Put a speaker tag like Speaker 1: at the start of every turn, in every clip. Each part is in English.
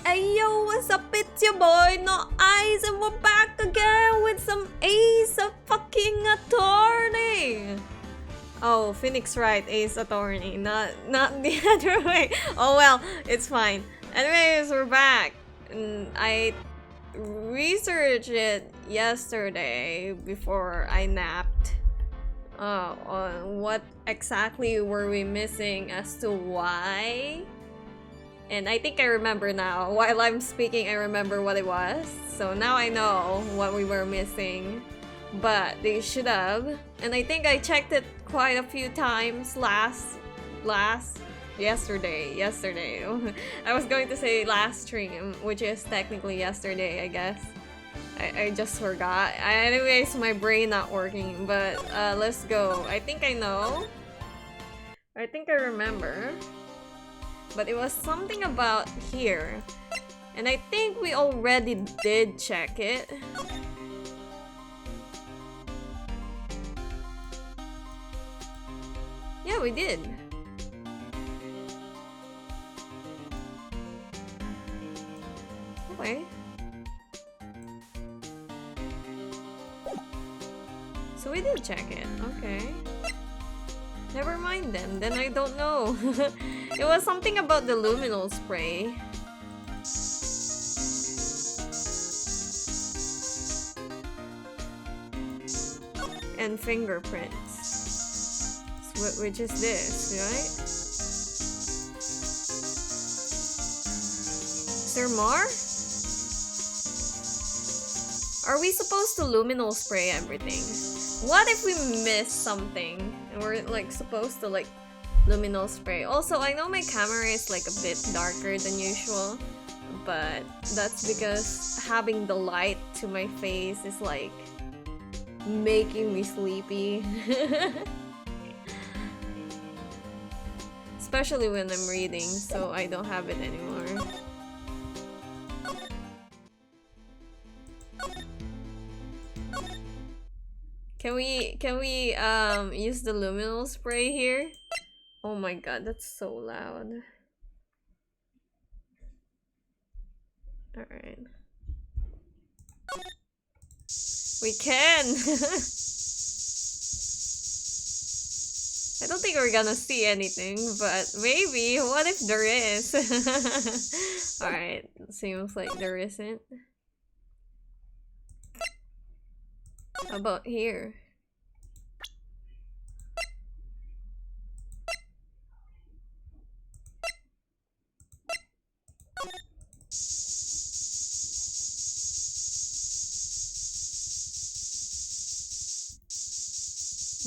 Speaker 1: Hey yo, what's up? It's your boy NoAiz, and we're back again with some Ace fucking Attorney. Oh, Phoenix Wright, Ace Attorney, not the other way. Oh well, it's fine. Anyways, we're back. I researched it yesterday before I napped. On what exactly were we missing as to why? And I think I remember now. While I'm speaking, I remember what it was. So now I know what we were missing. But they should have. And I think I checked it quite a few times yesterday. I was going to say last stream, which is technically yesterday, I guess. I just forgot. Anyways, my brain not working. But let's go. I think I know. I think I remember. But it was something about here. And I think we already did check it. Yeah, we did. Okay. So we did check it. Okay. Never mind then I don't know. It was something about the luminol spray. And fingerprints. Which is this, right? Is there more? Are we supposed to luminol spray everything? What if we miss something and we're like supposed to like luminol spray? Also, I know my camera is like a bit darker than usual, but that's because having the light to my face is like making me sleepy. Especially when I'm reading, so I don't have it anymore. Can we use the luminol spray here? Oh my god, that's so loud. Alright. We can! I don't think we're gonna see anything, but maybe. What if there is? Alright, seems like there isn't. How about here?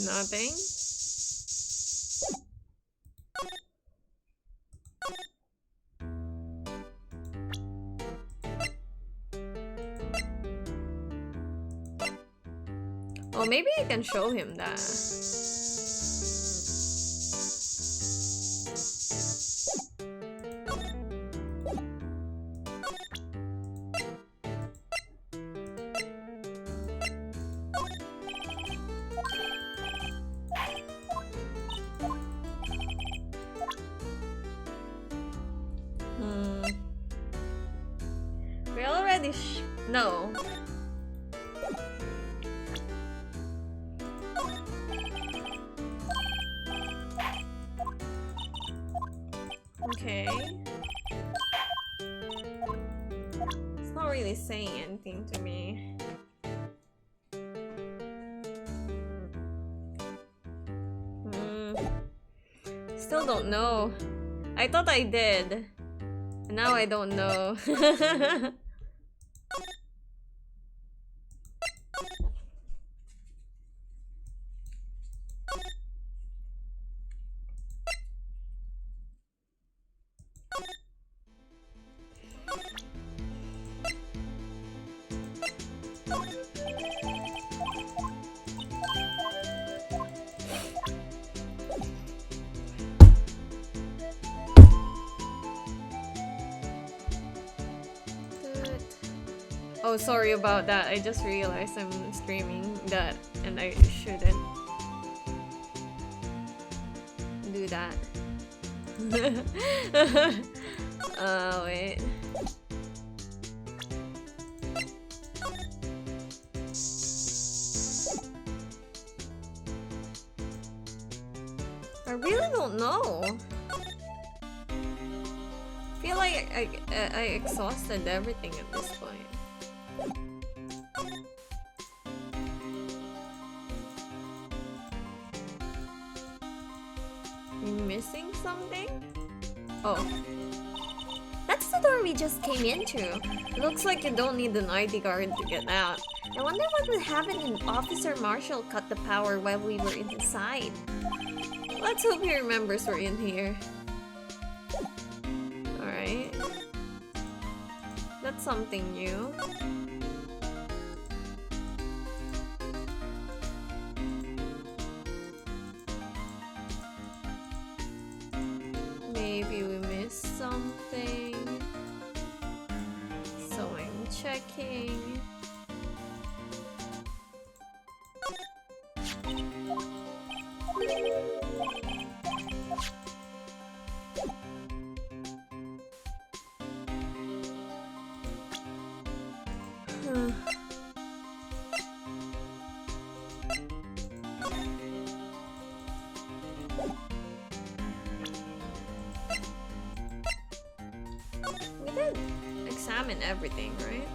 Speaker 1: Nothing? Oh, maybe I can show him that. We already no. Okay. It's not really saying anything to me. Still don't know. I thought I did. Now I don't know. Oh, sorry about that. I just realized I'm streaming that and I shouldn't do that. Wait. really don't know. I feel like I exhausted everything at this point. You missing something? Oh. That's the door we just came into. Looks like you don't need an ID card to get out. I wonder what would happen if Officer Marshall cut the power while we were inside. Let's hope he remembers we're in here. Alright. That's something new. Maybe we missed something. So I'm checking. We did examine everything, right?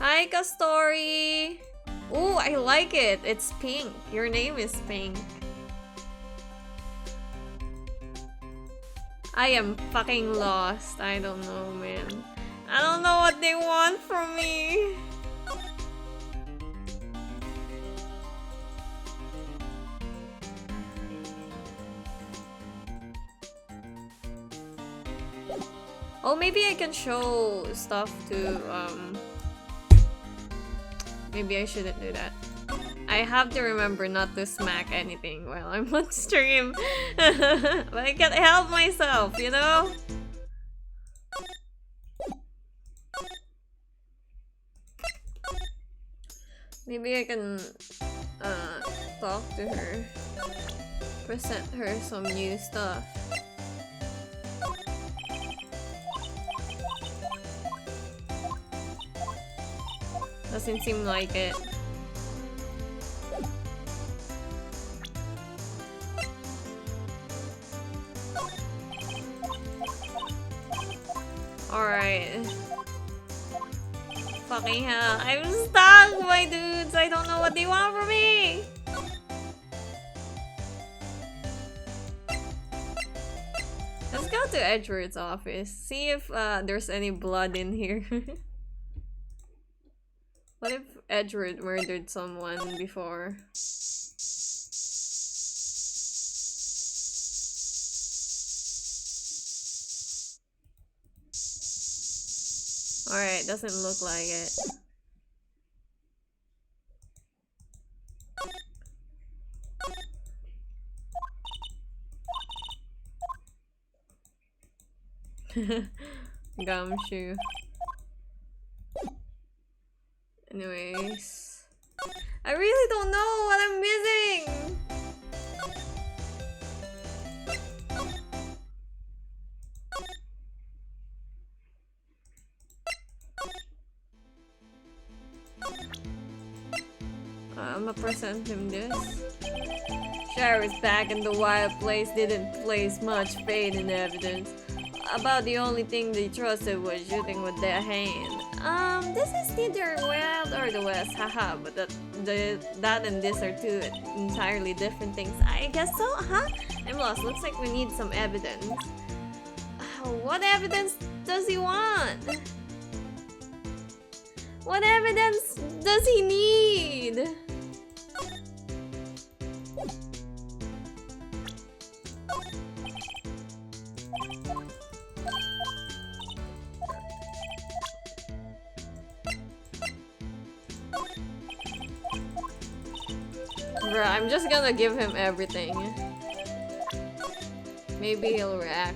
Speaker 1: Hi, Kastori! Ooh, I like it! It's pink. Your name is pink. I am fucking lost. I don't know, man. I don't know what they want from me. Oh, maybe I can show stuff to, maybe I shouldn't do that. I have to remember not to smack anything while I'm on stream. But I can't help myself, you know? Maybe I can talk to her. Present her some new stuff. Doesn't seem like it. Alright. Fucking hell. I'm stuck, my dudes. I don't know what they want from me. Let's go to Edgeworth's office. See if there's any blood in here. What if Edgeworth murdered someone before? Alright, doesn't look like it. Gumshoe. Anyways, I really don't know what I'm missing. I'ma present him this. Sheriff's back in the wild place didn't place much faith in evidence. About the only thing they trusted was shooting with their hand. This is neither wild or the west, haha, but that and this are two entirely different things. I guess so, huh? I'm lost. Looks like we need some evidence. What evidence does he want? What evidence does he need? Bruh, I'm just gonna give him everything. Maybe he'll react.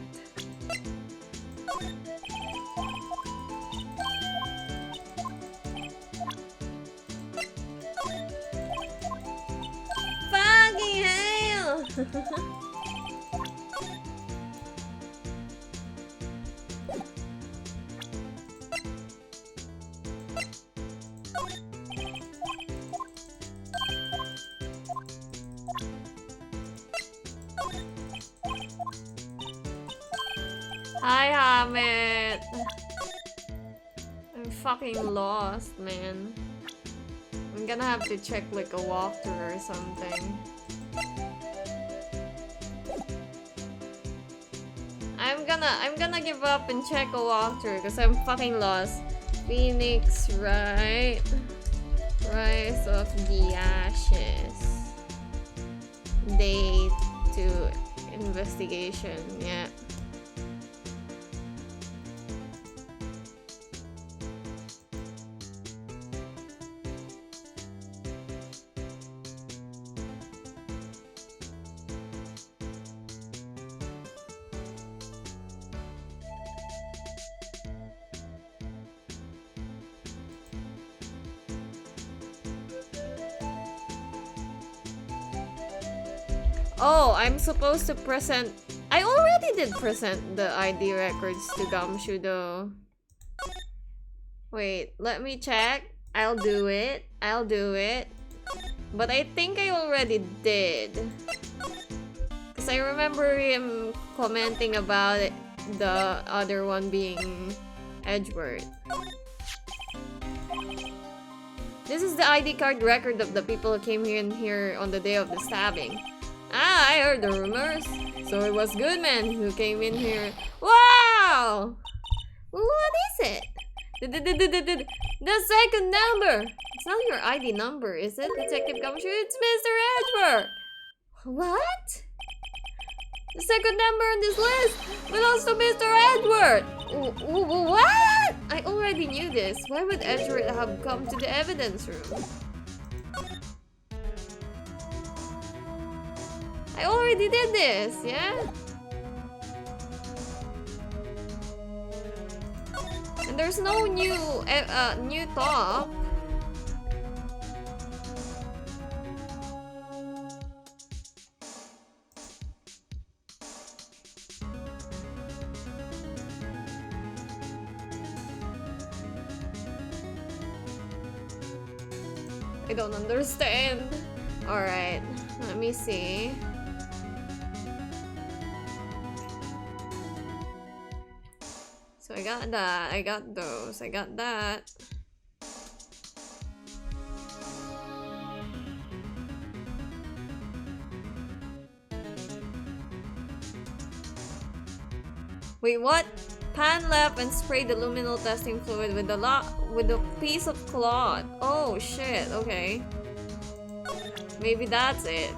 Speaker 1: Hi, Hamid. I'm fucking lost, man. I'm gonna have to check like a walkthrough or something. I'm gonna give up and check a walkthrough because I'm fucking lost. Phoenix Wright. Rise of the Ashes. Day 2 investigation, yeah. Oh, I'm supposed to present... I already did present the ID records to Gumshoe though. Wait, let me check. I'll do it. But I think I already did. Because I remember him commenting about it, the other one being Edgeworth. This is the ID card record of the people who came in here on the day of the stabbing. Ah, I heard the rumors. So it was Goodman who came in here. Wow! What is it? The second number! It's not your ID number, is it, Detective Gumshoe? It's Mr. Edgeworth! What? The second number on this list belongs to Mr. Edgeworth! What? I already knew this. Why would Edgeworth have come to the evidence room? I already did this, yeah? And there's no new top. I don't understand. Alright, let me see. So I got that, I got those, I got that. Wait, what? Pan left and sprayed the luminol testing fluid with a piece of cloth. Oh shit, okay. Maybe that's it.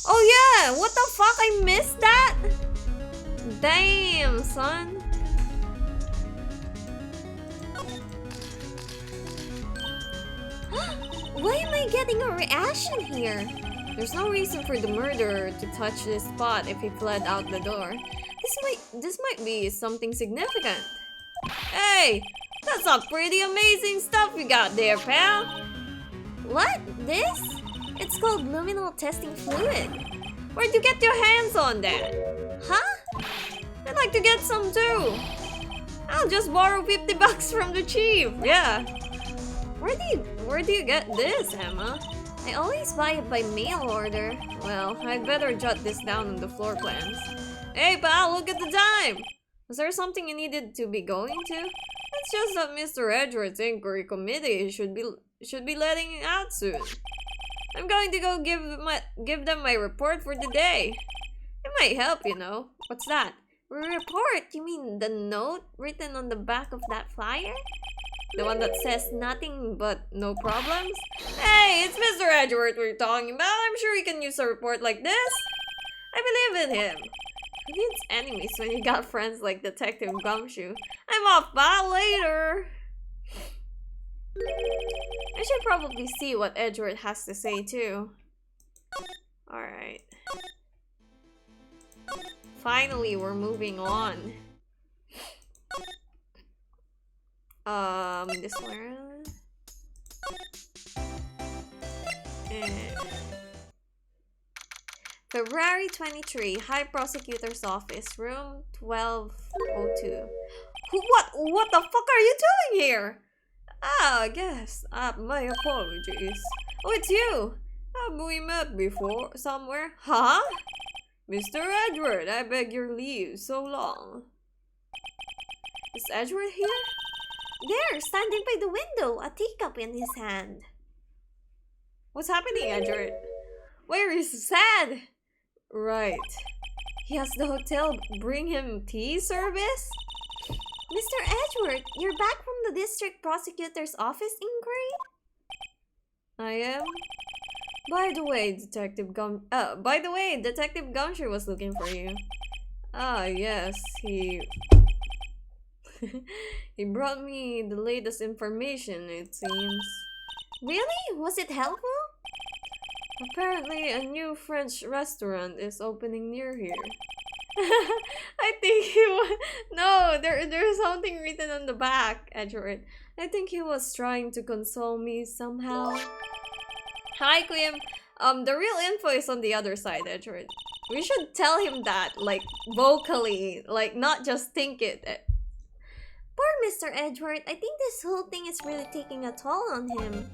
Speaker 1: Oh yeah! What the fuck? I missed that? Damn, son. Why am I getting a reaction here? There's no reason for the murderer to touch this spot if he fled out the door. This might be something significant. Hey! That's some pretty amazing stuff you got there, pal! What? This? It's called luminol testing fluid. Where'd you get your hands on that? Huh? I'd like to get some too. I'll just borrow 50 bucks from the chief. Yeah. Where do you get this, Emma? I always buy it by mail order. Well, I'd better jot this down on the floor plans. Hey pal, look at the time! Was there something you needed to be going to? It's just that Mr. Edgeworth's inquiry committee should be letting out soon. I'm going to go give them my report for the day. It might help, you know. What's that? Report? You mean the note written on the back of that flyer? The one that says nothing but no problems? Hey, it's Mr. Edgeworth we're talking about. I'm sure he can use a report like this. I believe in him. Who needs enemies when you got friends like Detective Gumshoe? I'm off, bye, later. I should probably see what Edgeworth has to say too. Alright. Finally, we're moving on. This one. February 23, High Prosecutor's Office, room 1202. What the fuck are you doing here? Ah, I guess. My apologies. Oh, it's you. Have we met before somewhere? Huh? Mr. Edgeworth, I beg your leave. So long. Is Edgeworth here?
Speaker 2: There, standing by the window, a teacup in his hand.
Speaker 1: What's happening, Edgeworth? Where is sad? Right. He has the hotel bring him tea service?
Speaker 2: Mr. Edgeworth, you're back from the district prosecutor's office inquiry?
Speaker 1: I am. By the way, Detective Gumshoe was looking for you. Ah, yes, he brought me the latest information, it seems.
Speaker 2: Really? Was it helpful?
Speaker 1: Apparently, a new French restaurant is opening near here. I think he was... No, there's something written on the back, Edgeworth. I think he was trying to console me somehow. Hi, Quim. The real info is on the other side, Edgeworth. We should tell him that, like, vocally, like, not just think it.
Speaker 2: Poor Mr. Edgeworth, I think this whole thing is really taking a toll on him.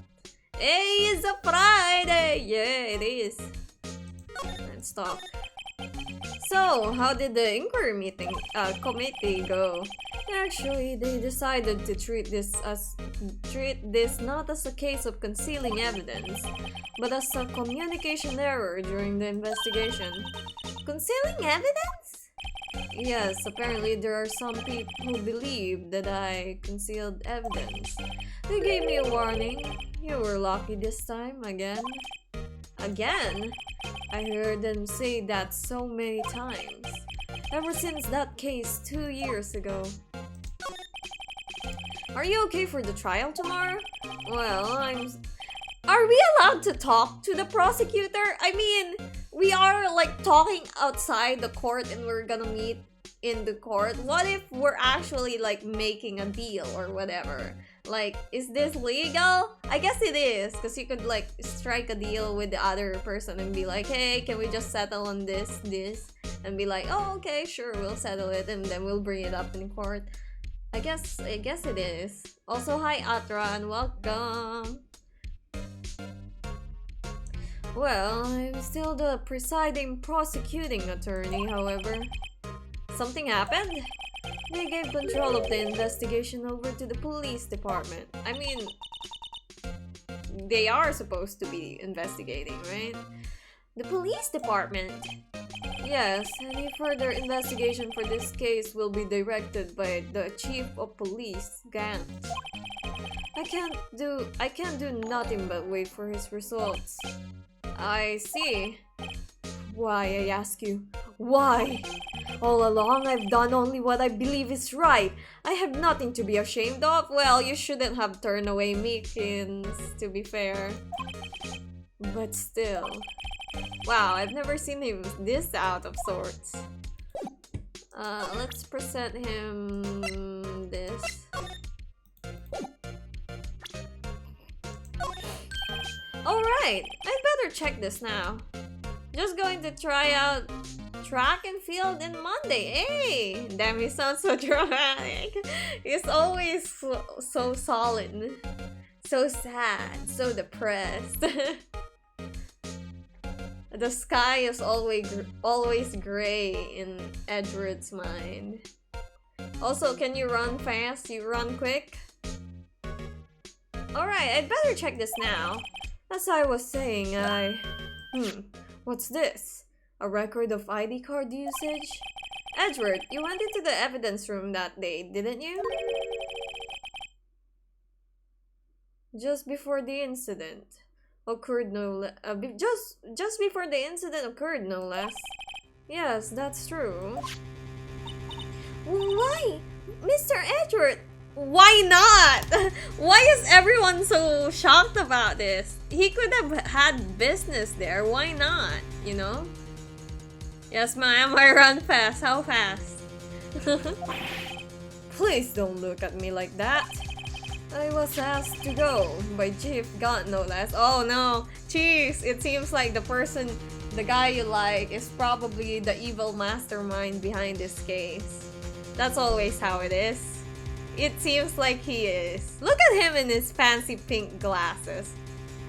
Speaker 1: Hey, it's a Friday! Yeah, it is. Let's talk. So, how did the inquiry committee go? Actually, they decided to treat this not as a case of concealing evidence, but as a communication error during the investigation.
Speaker 2: Concealing evidence?
Speaker 1: Yes, apparently there are some people who believe that I concealed evidence. They gave me a warning. You were lucky this time, again. Again? I heard them say that so many times. Ever since that case 2 years ago. Are you okay for the trial tomorrow? Well, Are we allowed to talk to the prosecutor? I mean, we are like talking outside the court and we're gonna meet in the court. What if we're actually like making a deal or whatever? Like, is this legal? I guess it is, because you could like strike a deal with the other person and be like, hey, can we just settle on this? And be like, oh, okay, sure, we'll settle it, and then we'll bring it up in court. I guess it is. Also, hi Atra and welcome. Well, I'm still the presiding prosecuting attorney, however. Something happened? They gave control of the investigation over to the police department. I mean, they are supposed to be investigating, right?
Speaker 2: The police department?
Speaker 1: Yes, any further investigation for this case will be directed by the chief of police, Gant. I can't do nothing but wait for his results. I see. Why, I ask you? Why? All along, I've done only what I believe is right. I have nothing to be ashamed of. Well, you shouldn't have turned away Meekins, to be fair. But still. Wow, I've never seen him this out of sorts. Let's present him this. Alright, I'd better check this now. Just going to try out track and field in Monday. Hey! Damn, he sounds so dramatic. He's always so solid. So sad. So depressed. The sky is always gray in Edgeworth's mind. Also, can you run fast? You run quick? Alright, I'd better check this now. As I was saying, what's this? A record of ID card usage? Edgeworth, you went into the evidence room that day, didn't you? Just before the incident occurred, just before the incident occurred, no less. Yes, that's true.
Speaker 2: Why? Mr. Edgeworth!
Speaker 1: Why not? Why is everyone so shocked about this? He could have had business there. Why not? You know? Yes, ma'am. I run fast. How fast? Please don't look at me like that. I was asked to go by Chief God, no less. Oh no, Chiefs! It seems like the guy you like, is probably the evil mastermind behind this case. That's always how it is. It seems like he is. Look at him in his fancy pink glasses.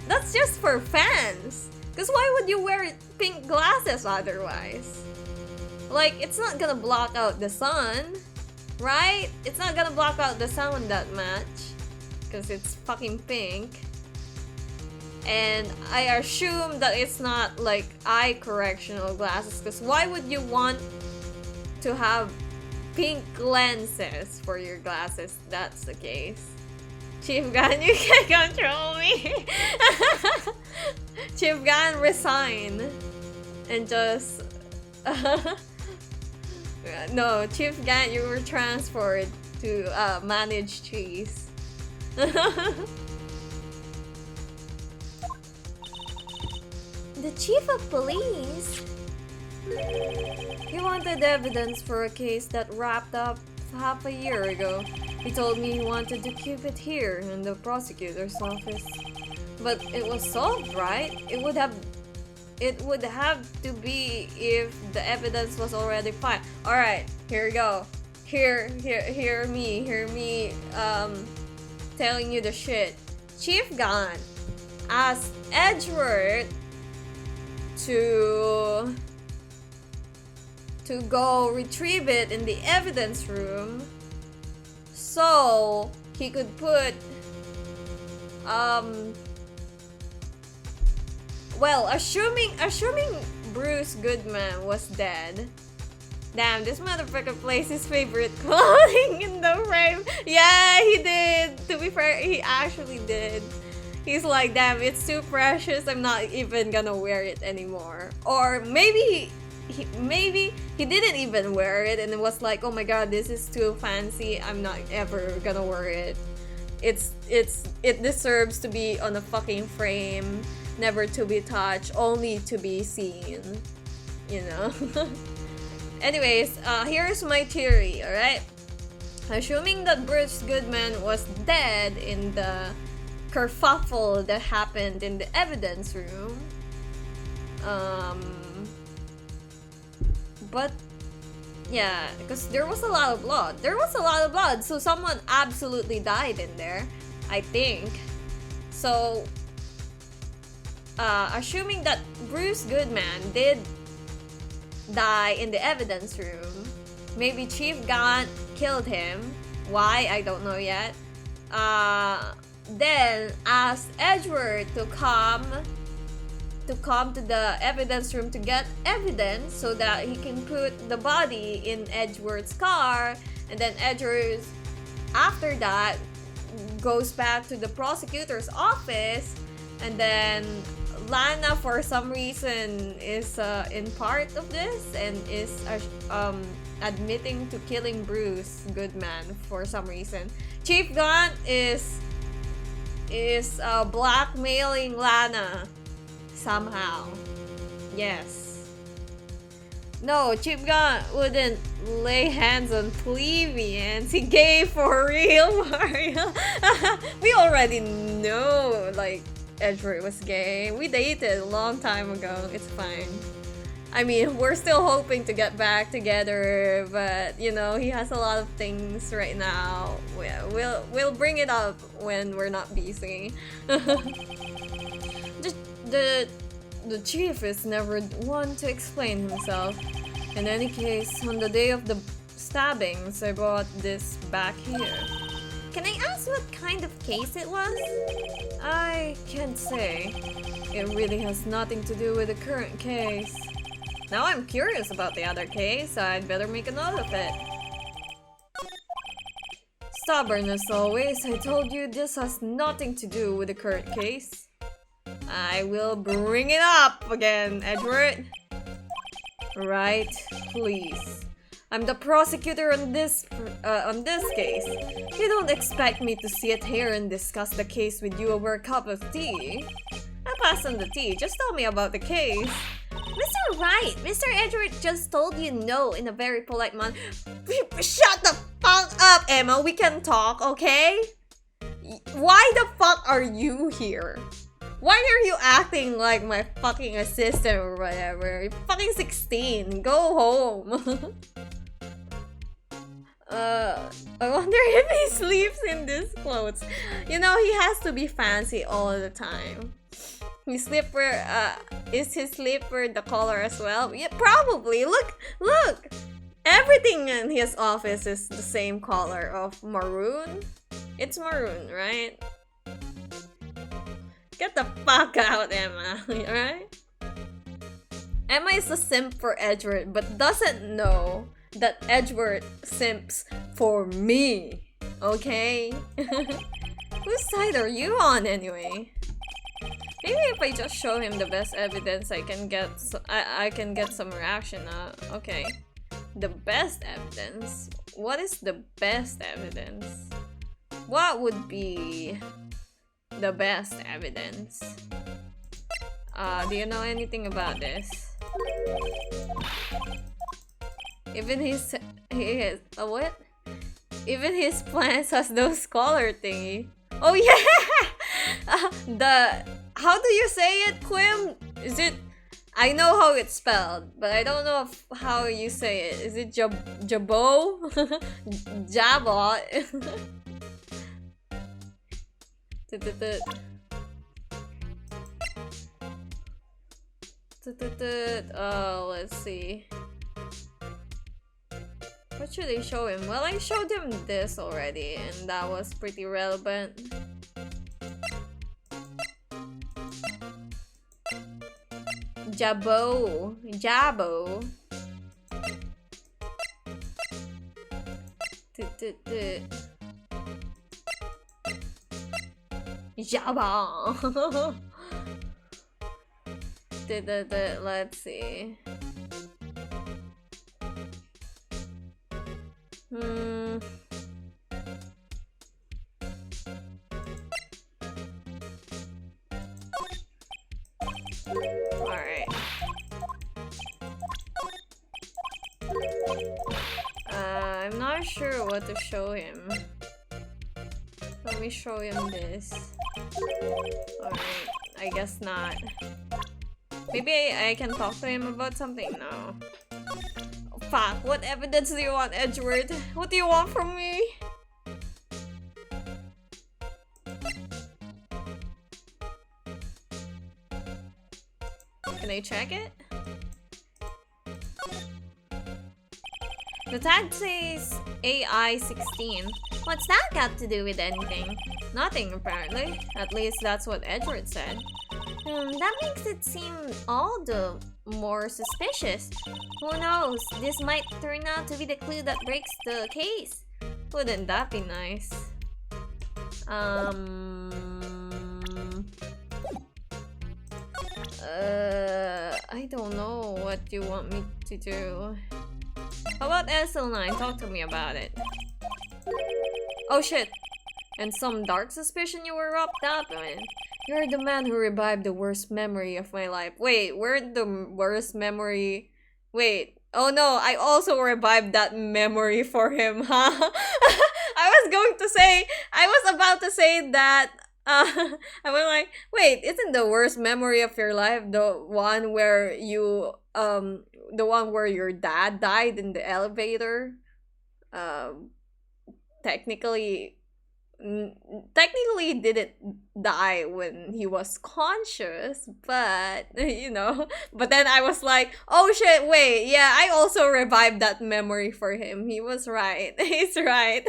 Speaker 1: That's just for fans. Because why would you wear pink glasses otherwise? Like, it's not gonna block out the sun, right? It's not gonna block out the sun that much. Because it's fucking pink. And I assume that it's not like eye correctional glasses. Because why would you want to have pink lenses for your glasses? That's the case. Chief Gan, you can't control me. Chief Gan, resign. And just... no, Chief Gan, you were transferred to manage trees.
Speaker 2: The chief of police?
Speaker 1: He wanted evidence for a case that wrapped up half a year ago. He told me he wanted to keep it here in the prosecutor's office. But it was solved, right? It would have to be if the evidence was already filed. Alright, here we go. Hear me telling you the shit. Chief Gan asked Edegeworth to go retrieve it in the evidence room so he could put well, assuming Bruce Goodman was dead. Damn, this motherfucker placed his favorite clothing in the frame. Yeah, he did. To be fair, he actually did. He's like, damn, it's too precious. I'm not even gonna wear it anymore. Or maybe he didn't even wear it and it was like, oh my god, this is too fancy. I'm not ever gonna wear it. It deserves to be on a fucking frame, never to be touched, only to be seen. You know. Anyways, here's my theory, alright? Assuming that Bruce Goodman was dead in the kerfuffle that happened in the evidence room, but yeah, because there was a lot of blood. So someone absolutely died in there, I think. So, assuming that Bruce Goodman did die in the evidence room, maybe Chief Gan killed him. Why? I don't know yet. Then asked Edegeworth to come to the evidence room to get evidence so that he can put the body in Edegeworth's car, and then Edegeworth after that goes back to the prosecutor's office, and then Lana for some reason is in part of this and is admitting to killing Bruce Goodman for some reason. Chief Gunn is blackmailing Lana somehow. Yes. No, Chief Gunn wouldn't lay hands on plebeians. He gay for real, Mario. We already know, like, Edegeworth was gay. We dated a long time ago. It's fine. I mean, we're still hoping to get back together, but you know, he has a lot of things right now. We'll bring it up when we're not busy. The chief is never one to explain himself. In any case, on the day of the stabbings, I brought this back here.
Speaker 2: Can I ask what kind of case it was?
Speaker 1: I can't say. It really has nothing to do with the current case. Now I'm curious about the other case, I'd better make a note of it. Stubborn as always, I told you this has nothing to do with the current case. I will bring it up again, Edegeworth. Right, please. I'm the prosecutor on this case. You don't expect me to sit here and discuss the case with you over a cup of tea. I'll pass on the tea, just tell me about the case.
Speaker 2: Mr. Wright, Mr. Edegeworth just told you no in a very polite manner.
Speaker 1: Shut the fuck up, Emma. We can talk, okay? Why the fuck are you here? Why are you acting like my fucking assistant or whatever? You're fucking 16. Go home. I wonder if he sleeps in these clothes. You know, he has to be fancy all the time. His slipper, is his slipper the color as well? Yeah, probably. Look! Everything in his office is the same color of maroon. It's maroon, right? Get the fuck out, Emma, alright? Emma is a simp for Edgeworth, but doesn't know that Edgeworth simps for me, okay? Whose side are you on anyway? Maybe if I just show him the best evidence, I can get I can get some reaction. Okay, the best evidence. What is the best evidence? What would be the best evidence? Do you know anything about this? Even his what? Even his plants has those color thingy. Oh yeah! How do you say it, Quim? Is it? I know how it's spelled, but I don't know how you say it. Is it Jabo? Jabot? Oh, let's see. What should I show him? Well, I showed him this already, and that was pretty relevant. Jabo. Jabo. Let's see. Alright. I'm not sure what to show him. Let me show him this. Alright, I guess not. Maybe I can talk to him about something? No. Oh, fuck, what evidence do you want, Edgeworth? What do you want from me? Can I check it? The tag says AI 16. What's that got to do with anything? Nothing, apparently. At least that's what Edgeworth said. That makes it seem all the more suspicious. Who knows? This might turn out to be the clue that breaks the case. Wouldn't that be nice? I don't know what you want me to do. How about SL9? Talk to me about it. Oh shit! And some dark suspicion you were wrapped up in. You're the man who revived the worst memory of my life. Wait, we're the worst memory. Wait. Oh no, I also revived that memory for him, huh? I was about to say that. I was like, wait, isn't the worst memory of your life the one where you, the one where your dad died in the elevator? Technically didn't die when he was conscious, but you know, but then I was like, oh shit, wait, yeah, I also revived that memory for him. He was right. He's right.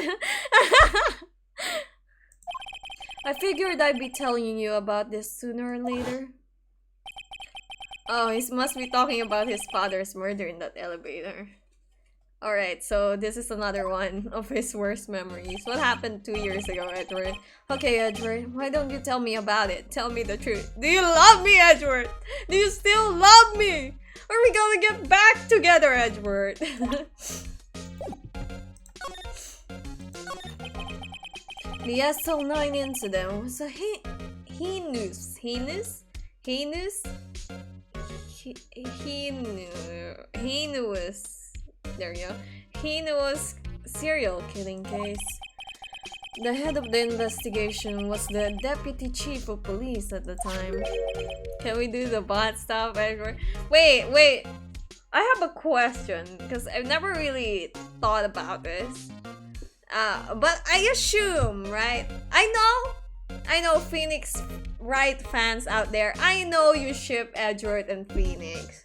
Speaker 1: I figured I'd be telling you about this sooner or later. Oh, he must be talking about his father's murder in that elevator. Alright, so this is another one of his worst memories. What happened 2 years ago, Edgeworth? Okay, Edgeworth, why don't you tell me about it? Tell me the truth. Do you love me, Edgeworth? Do you still love me? Are we gonna get back together, Edgeworth? The SL9 incident was a heinous, there you go, heinous serial killing case. The head of the investigation was the deputy chief of police at the time. Can we do the bot stuff, Edward? Wait. I have a question because I've never really thought about this. But I assume, right? I know Phoenix Wright fans out there. I know you ship Edgeworth and Phoenix.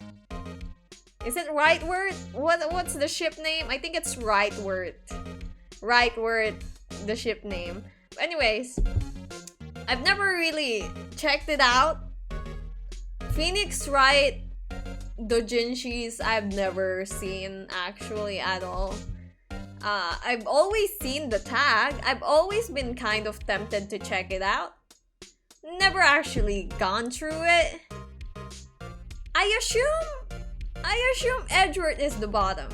Speaker 1: Is it Wrightworth? What's the ship name? I think it's Wrightworth. Wrightworth, the ship name. But anyways, I've never really checked it out. Phoenix Wright doujinshis I've never seen actually at all. I've always seen the tag. I've always been kind of tempted to check it out. Never actually gone through it. I assume Edgeworth is the bottom.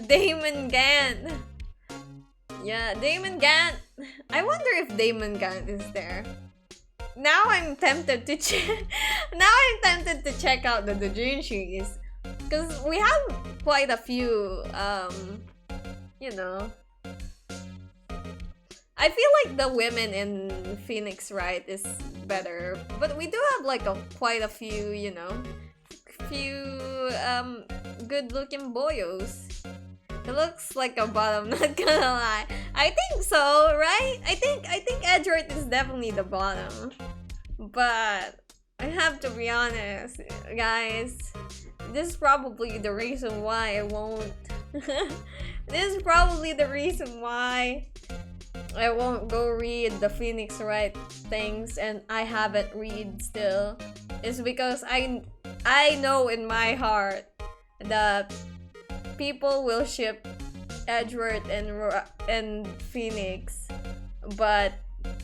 Speaker 1: Damon Gant. Yeah, Damon Gant. I wonder if Damon Gant is there. Now I'm tempted to check out the doujinshis. Because we have quite a few, you know. I feel like the women in Phoenix Wright is better. But we do have like quite a few, you know, good-looking boyos. It looks like a bottom, not gonna lie. I think so, right? I think Edgeworth is definitely the bottom. But I have to be honest, guys. This is probably the reason why I won't. This is probably the reason why I won't go read the Phoenix Wright things, and I haven't read still. It's because I know in my heart that people will ship Edgeworth and Phoenix, but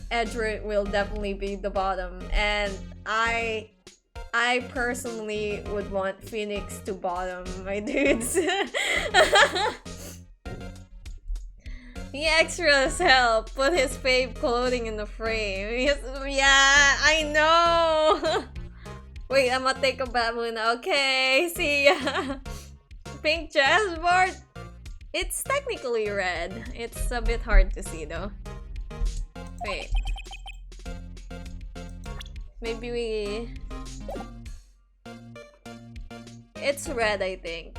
Speaker 1: Edgeworth will definitely be the bottom, and I personally would want Phoenix to bottom, my dudes. He extra as hell put his fave clothing in the frame. Yeah, I know. Wait, I'm gonna take a baboon. Okay, see ya. Pink chessboard. It's technically red. It's a bit hard to see though. Wait. Maybe we... It's red, I think.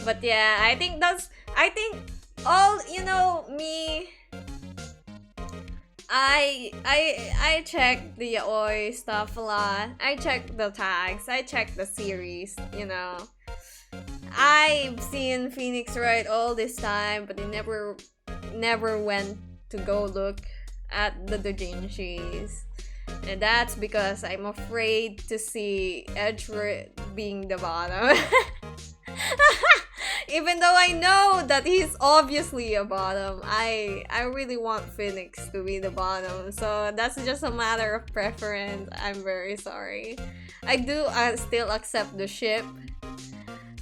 Speaker 1: But yeah, I think all, you know, me, I check the yaoi stuff a lot. I check the tags. I check the series, you know. I've seen Phoenix Wright all this time, but I never went to go look at the doujinshis. And that's because I'm afraid to see Edgeworth being the bottom. Even though I know that he's obviously a bottom, I really want Phoenix to be the bottom. So that's just a matter of preference. I'm very sorry. I still accept the ship,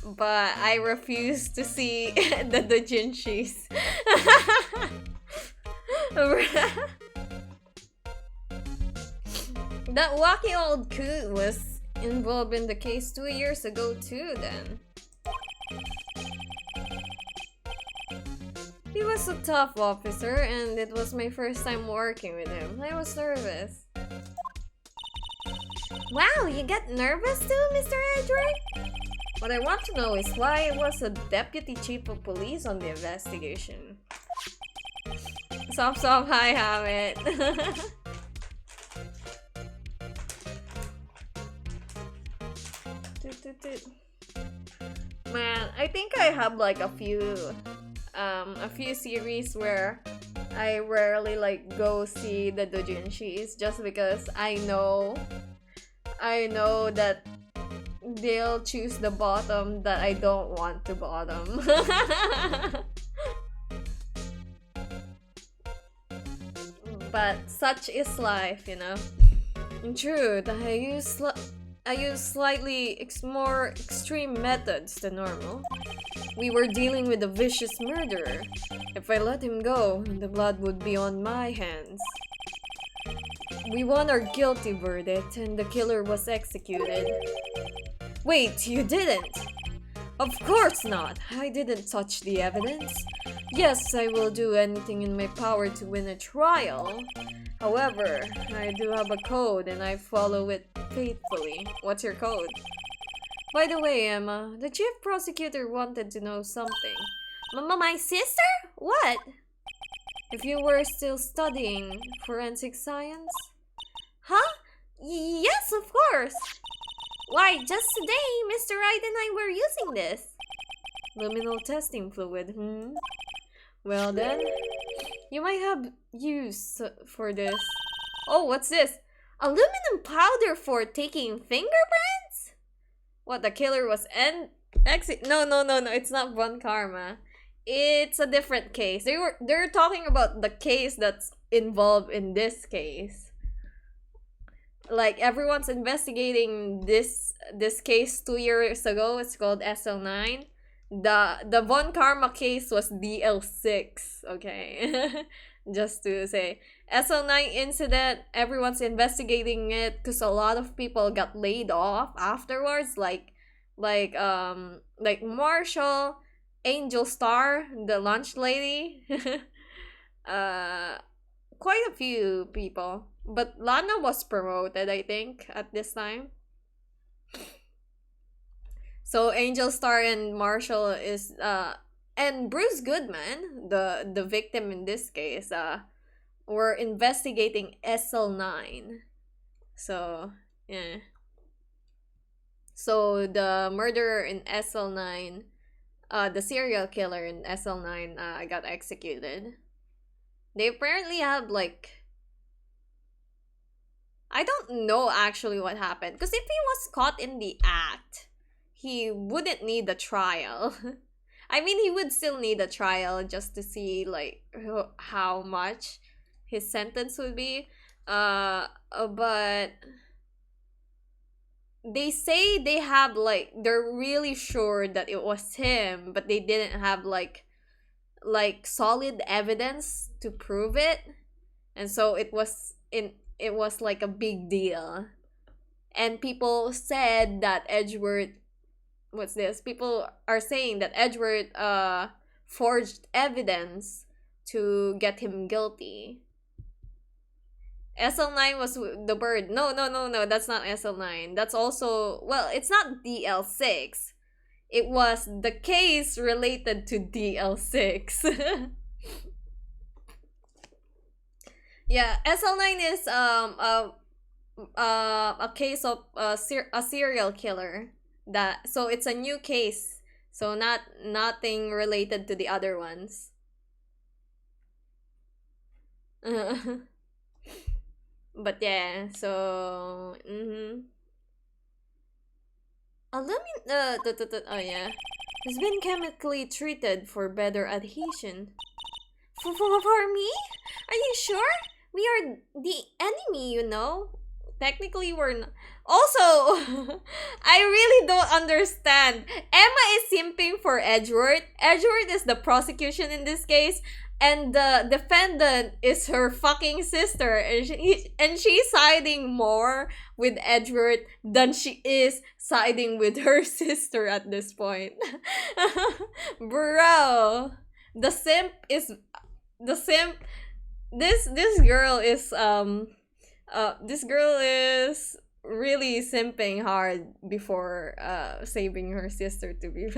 Speaker 1: but I refuse to see the doujinshis. That wacky old coot was involved in the case 2 years ago too then. He was a tough officer and it was my first time working with him. I was nervous.
Speaker 2: Wow, you get nervous too, Mr. Edgeworth?
Speaker 1: What I want to know is why was a deputy chief of police on the investigation. Soft, I have it. Man, I think I have like a few series where I rarely like go see the doujinshis just because I know that they'll choose the bottom that I don't want to bottom. But such is life, you know. In truth, I use slightly more extreme methods than normal. We were dealing with a vicious murderer. If I let him go, the blood would be on my hands. We won our guilty verdict and the killer was executed. Wait, you didn't? Of course not! I didn't touch the evidence. Yes, I will do anything in my power to win a trial. However, I do have a code and I follow it faithfully. What's your code? By the way, Emma, the chief prosecutor wanted to know something.
Speaker 2: My sister? What?
Speaker 1: If you were still studying forensic science?
Speaker 2: Huh? Yes, of course. Why, just today, Mr. Wright and I were using this.
Speaker 1: Luminal testing fluid, Well then, you might have use for this. Oh, what's this?
Speaker 2: Aluminum powder for taking fingerprints?
Speaker 1: What, the killer was No, it's not Von Karma. It's a different case. They're talking about the case that's involved in this case. Like, everyone's investigating this case 2 years ago. It's called SL9. The Von Karma case was DL6, okay? Just to say. SL9 incident, everyone's investigating it because a lot of people got laid off afterwards, like Marshall, Angel Star, the lunch lady. Quite a few people. But Lana was promoted, I think, at this time. So Angel Star and Marshall is and Bruce Goodman, the victim in this case, were investigating SL9. So yeah. So the murderer in SL9, the serial killer in SL9 got executed. They apparently have like, I don't know actually what happened, because if he was caught in the act, he wouldn't need a trial. I mean, he would still need a trial just to see like how much his sentence would be. But they say they have like, they're really sure that it was him, but they didn't have like solid evidence to prove it, and so it was like a big deal. And people said that Edgeworth, people are saying that Edgeworth forged evidence to get him guilty. SL9 was the bird. No, that's not SL9. That's also, well, it's not DL6. It was the case related to DL6. Yeah, SL9 is a case of a serial killer. So it's a new case. So nothing related to the other ones. But yeah, so oh yeah, has been chemically treated for better adhesion.
Speaker 2: For me? Are you sure? We are the enemy, you know.
Speaker 1: Technically, we're not. Also, I really don't understand. Emma is simping for Edgeworth. Edgeworth is the prosecution in this case, and the defendant is her fucking sister, and she's siding more with Edgeworth than she is siding with her sister at this point. Bro, the simp. This girl is really simping hard before saving her sister to be.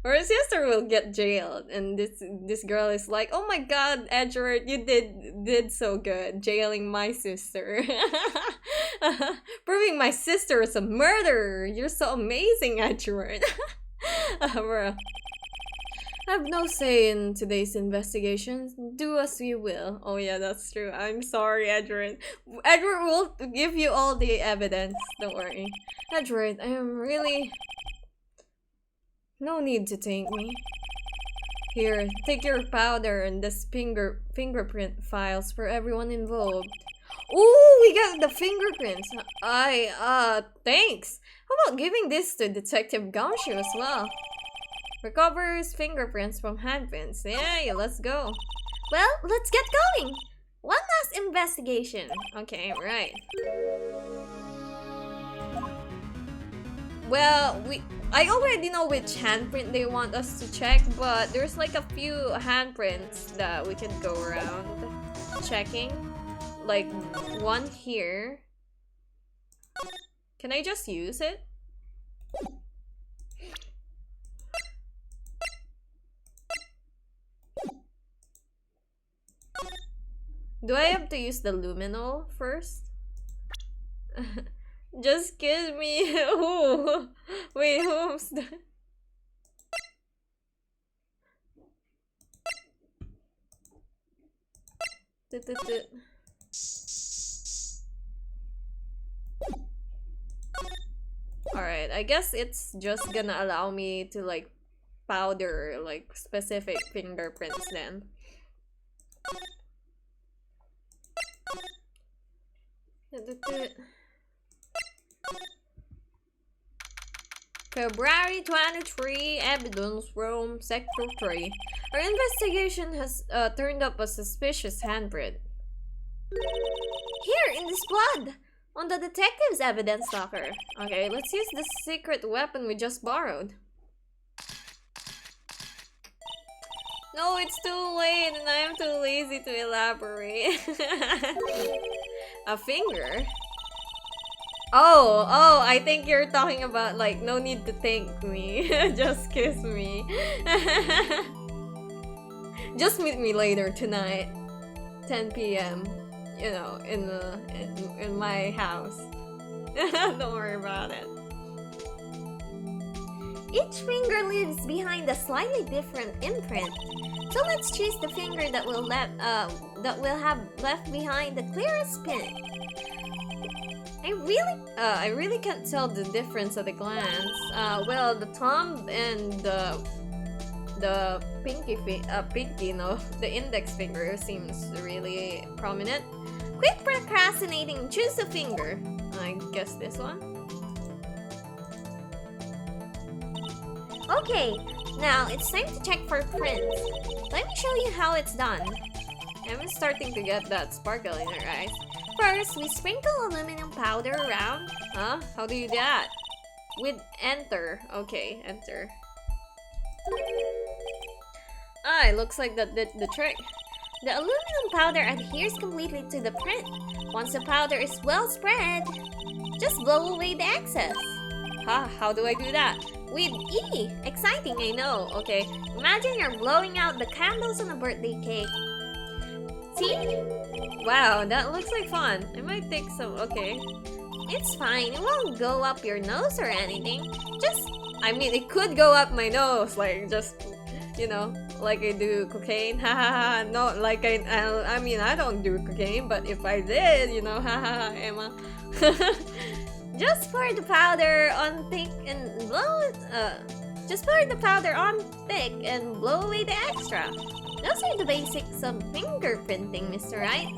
Speaker 1: Her sister will get jailed, and this girl is like, oh my god, Edgeworth, you did so good jailing my sister. Proving my sister is a murderer. You're so amazing, Edgeworth. Bro. I have no say in today's investigations. Do as you will. Oh yeah, that's true. I'm sorry, Edgeworth. Edgeworth will give you all the evidence. Don't worry. Edgeworth, I am really... No need to thank me. Here, take your powder and this fingerprint files for everyone involved. Ooh, we got the fingerprints. Thanks. How about giving this to Detective Gumshoe as well? Recovers fingerprints from handprints. Yeah, let's go.
Speaker 2: Well, let's get going. One last investigation.
Speaker 1: Okay, right. Well, I already know which handprint they want us to check, but there's like a few handprints that we can go around checking. Like one here. Can I just use it? Do I have to use the luminol first? Just kiss me. Who? Wait, who's the... Alright, I guess it's just gonna allow me to like powder like specific fingerprints then. February 23, evidence room, sector 3. Our investigation has turned up a suspicious handprint.
Speaker 2: Here, in this blood! On the detective's evidence locker.
Speaker 1: Okay, let's use the secret weapon we just borrowed. No, it's too late and I'm too lazy to elaborate. A finger? Oh, I think you're talking about like, no need to thank me. Just kiss me. Just meet me later tonight. 10 p.m. You know, in my house. Don't worry about it.
Speaker 2: Each finger leaves behind a slightly different imprint. So let's choose the finger that will have left behind the clearest print.
Speaker 1: I really can't tell the difference at a glance. Well, the thumb and the pinky, no, the index finger seems really prominent.
Speaker 2: Quit procrastinating, choose a finger.
Speaker 1: I guess this one.
Speaker 2: Okay, now it's time to check for prints. Let me show you how it's done.
Speaker 1: I'm starting to get that sparkle in her eyes.
Speaker 2: First, we sprinkle aluminum powder around.
Speaker 1: Huh? How do you do that? With enter. Okay, enter. Ah, it looks like that did the trick.
Speaker 2: The aluminum powder adheres completely to the print. Once the powder is well spread, just blow away the excess.
Speaker 1: Huh? How do I do that?
Speaker 2: With E! Exciting, I know.
Speaker 1: Okay.
Speaker 2: Imagine you're blowing out the candles on a birthday cake. See?
Speaker 1: Wow, that looks like fun. I might take some. Okay.
Speaker 2: It's fine. It won't go up your nose or anything.
Speaker 1: I mean, it could go up my nose, like just, you know, like I do cocaine. Ha ha ha. No, like I mean, I don't do cocaine, but if I did, you know, ha ha ha, Emma.
Speaker 2: Just pour the powder on thick and blow it. Just pour the powder on thick and blow away the extra. Those are the basics of fingerprinting, Mr. Wright.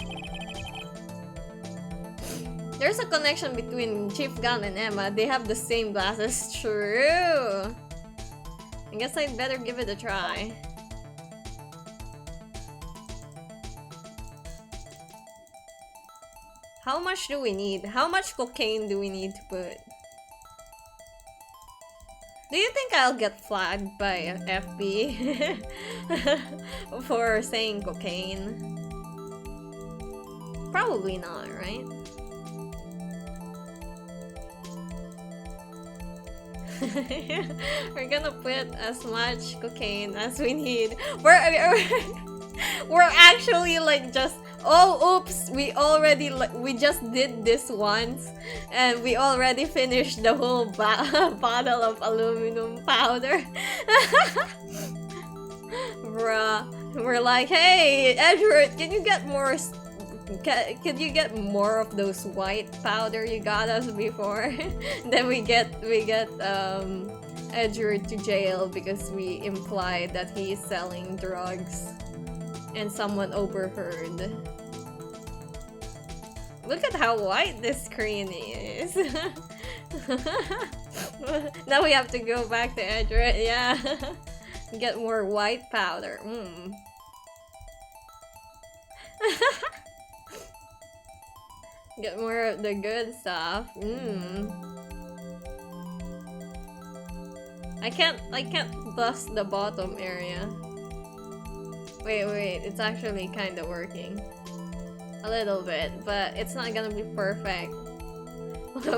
Speaker 1: There's a connection between Chief Gun and Emma. They have the same glasses. True. I guess I'd better give it a try. How much do we need? How much cocaine do we need to put? Do you think I'll get flagged by FB for saying cocaine? Probably not, right? We're gonna put as much cocaine as we need. We're actually like just, oh oops, we just did this once and we already finished the whole bottle of aluminum powder. Bruh, we're like, hey Edgeworth, can you get more could you get more of those white powder you got us before? Then we get Edgeworth to jail because we implied that he is selling drugs and someone overheard. Look at how white this screen is. Now we have to go back to Edgeworth, yeah. Get more white powder. Get more of the good stuff. I can't dust the bottom area. Wait, it's actually kinda working. A little bit, but it's not gonna be perfect.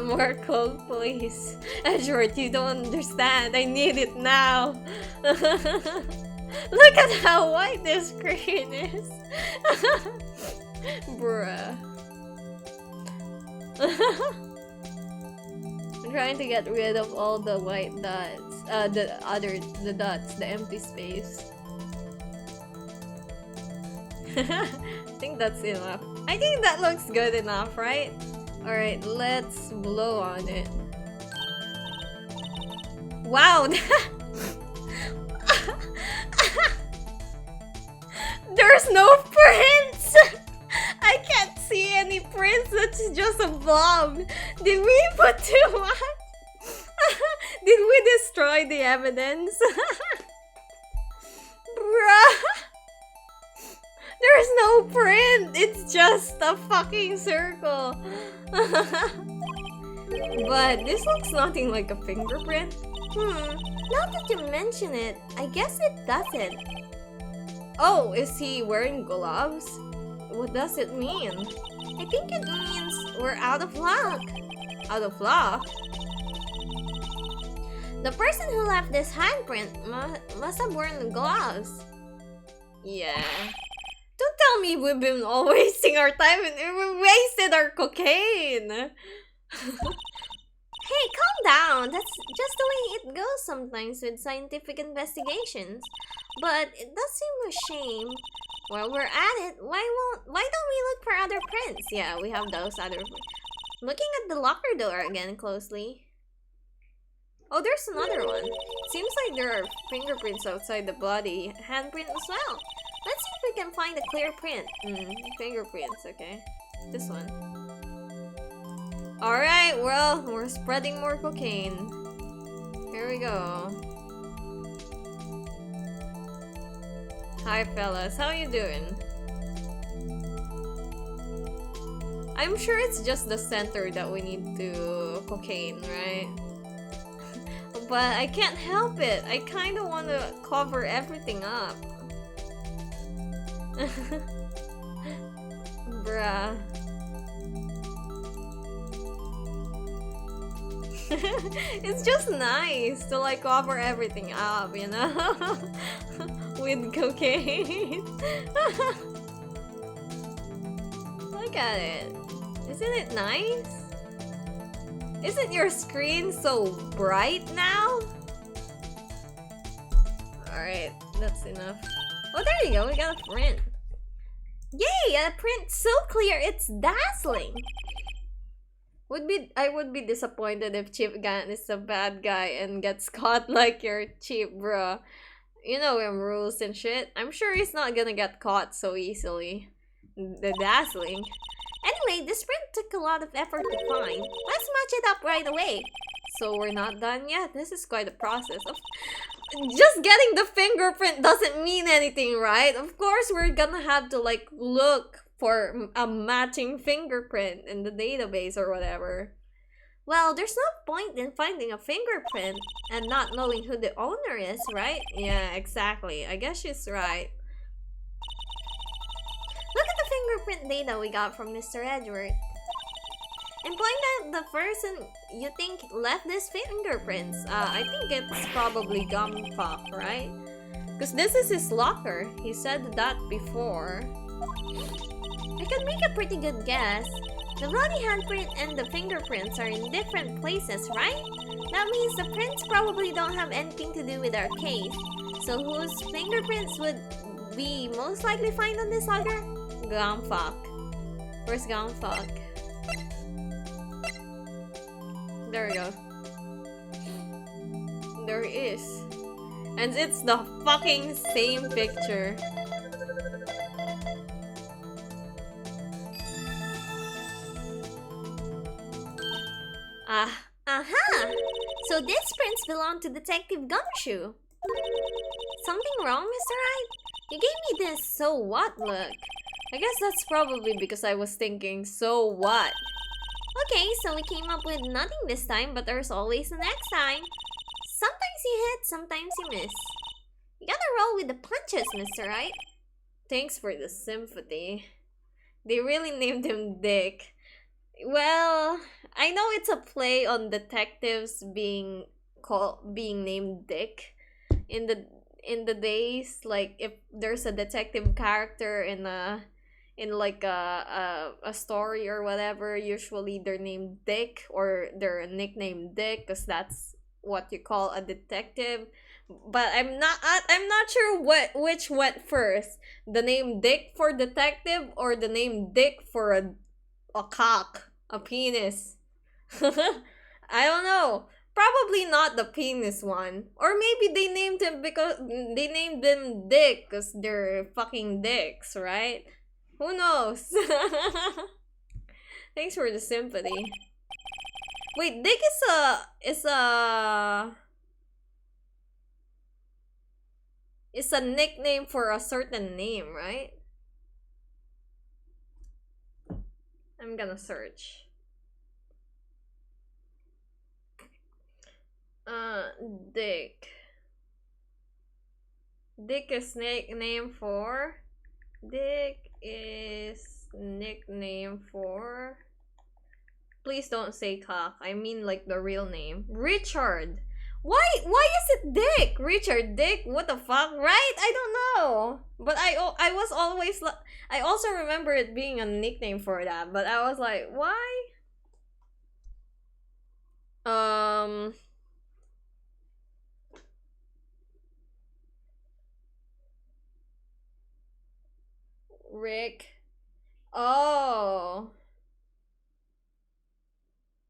Speaker 1: More coal, please. Edgeworth, you don't understand. I need it now. Look at how white this screen is. Bruh. I'm trying to get rid of all the white dots. The dots, the empty space. I think that's enough. I think that looks good enough, right? Alright, let's blow on it. Wow! There's no prints! I can't see any prints, it's just a blob. Did we put too much? Did we destroy the evidence? Bruh! There's no print! It's just a fucking circle! But this looks nothing like a fingerprint.
Speaker 2: Now that you mention it, I guess it doesn't.
Speaker 1: Oh, is he wearing gloves? What does it mean?
Speaker 2: I think it means we're out of luck.
Speaker 1: Out of luck?
Speaker 2: The person who left this handprint must have worn gloves.
Speaker 1: Yeah. Don't tell me we've been all wasting our time and we wasted our cocaine!
Speaker 2: Hey, calm down! That's just the way it goes sometimes with scientific investigations. But it does seem a shame. While we're at it, why don't we look for other prints?
Speaker 1: Yeah, we have those other prints.
Speaker 2: Looking at the locker door again closely.
Speaker 1: Oh, there's another one. Seems like there are fingerprints outside the body handprint as well.
Speaker 2: Let's see if we can find a clear print.
Speaker 1: Fingerprints, okay. This one. Alright, well, we're spreading more cocaine. Here we go. Hi, fellas. How you doing? I'm sure it's just the center that we need to cocaine, right? But I can't help it. I kind of want to cover everything up. Bruh. It's just nice to like cover everything up, you know? With cocaine. Look at it. Isn't it nice? Isn't your screen so bright now? Alright, that's enough. Oh, there you go, we got a print.
Speaker 2: Yay, a print so clear it's dazzling.
Speaker 1: I would be disappointed if Chief Gan is a bad guy and gets caught like your Chief, bro. You know him, rules and shit. I'm sure he's not gonna get caught so easily. The dazzling.
Speaker 2: Anyway, this print took a lot of effort to find. Let's match it up right away.
Speaker 1: So we're not done yet? This is quite a process. Just getting the fingerprint doesn't mean anything, right? Of course, we're gonna have to like look for a matching fingerprint in the database or whatever.
Speaker 2: Well, there's no point in finding a fingerprint and not knowing who the owner is, right?
Speaker 1: Yeah, exactly. I guess she's right.
Speaker 2: Look at the fingerprint data we got from Mr. Edgeworth. Implying that the person you think left these fingerprints,
Speaker 1: I think it's probably Gumfuck, right? Because this is his locker. He said that before.
Speaker 2: I can make a pretty good guess. The bloody handprint and the fingerprints are in different places, right? That means the prints probably don't have anything to do with our case. So whose fingerprints would we most likely find on this locker?
Speaker 1: Gumfuck. Where's Gumfuck? There we go. There he is. And it's the fucking same picture.
Speaker 2: Aha! So these prints belong to Detective Gumshoe. Something wrong, Mr. Wright? You gave me this so what look.
Speaker 1: I guess that's probably because I was thinking, so what?
Speaker 2: Okay, so we came up with nothing this time, but there's always the next time. Sometimes you hit, sometimes you miss. You gotta roll with the punches, Mr. Wright.
Speaker 1: Thanks for the sympathy. They really named him Dick. Well, I know it's a play on detectives being named Dick in the days, like if there's a detective character in like a story or whatever, usually they're named Dick or they're nicknamed Dick because that's what you call a detective. But I'm not sure which went first, the name Dick for detective or the name Dick for a cock, a penis. I don't know. Probably not the penis one. Or maybe they named him because they named them Dick because they're fucking dicks, right? Who knows? Thanks for the sympathy. Wait, Dick is a nickname for a certain name, right? I'm gonna search. Dick. Dick is nickname for. Dick is nickname for. Please don't say cock. I mean like the real name. Richard. Why is it Dick? Richard Dick? What the fuck? Right? I don't know. But I was always I also remember it being a nickname for that, but I was like, why? Rick. Oh.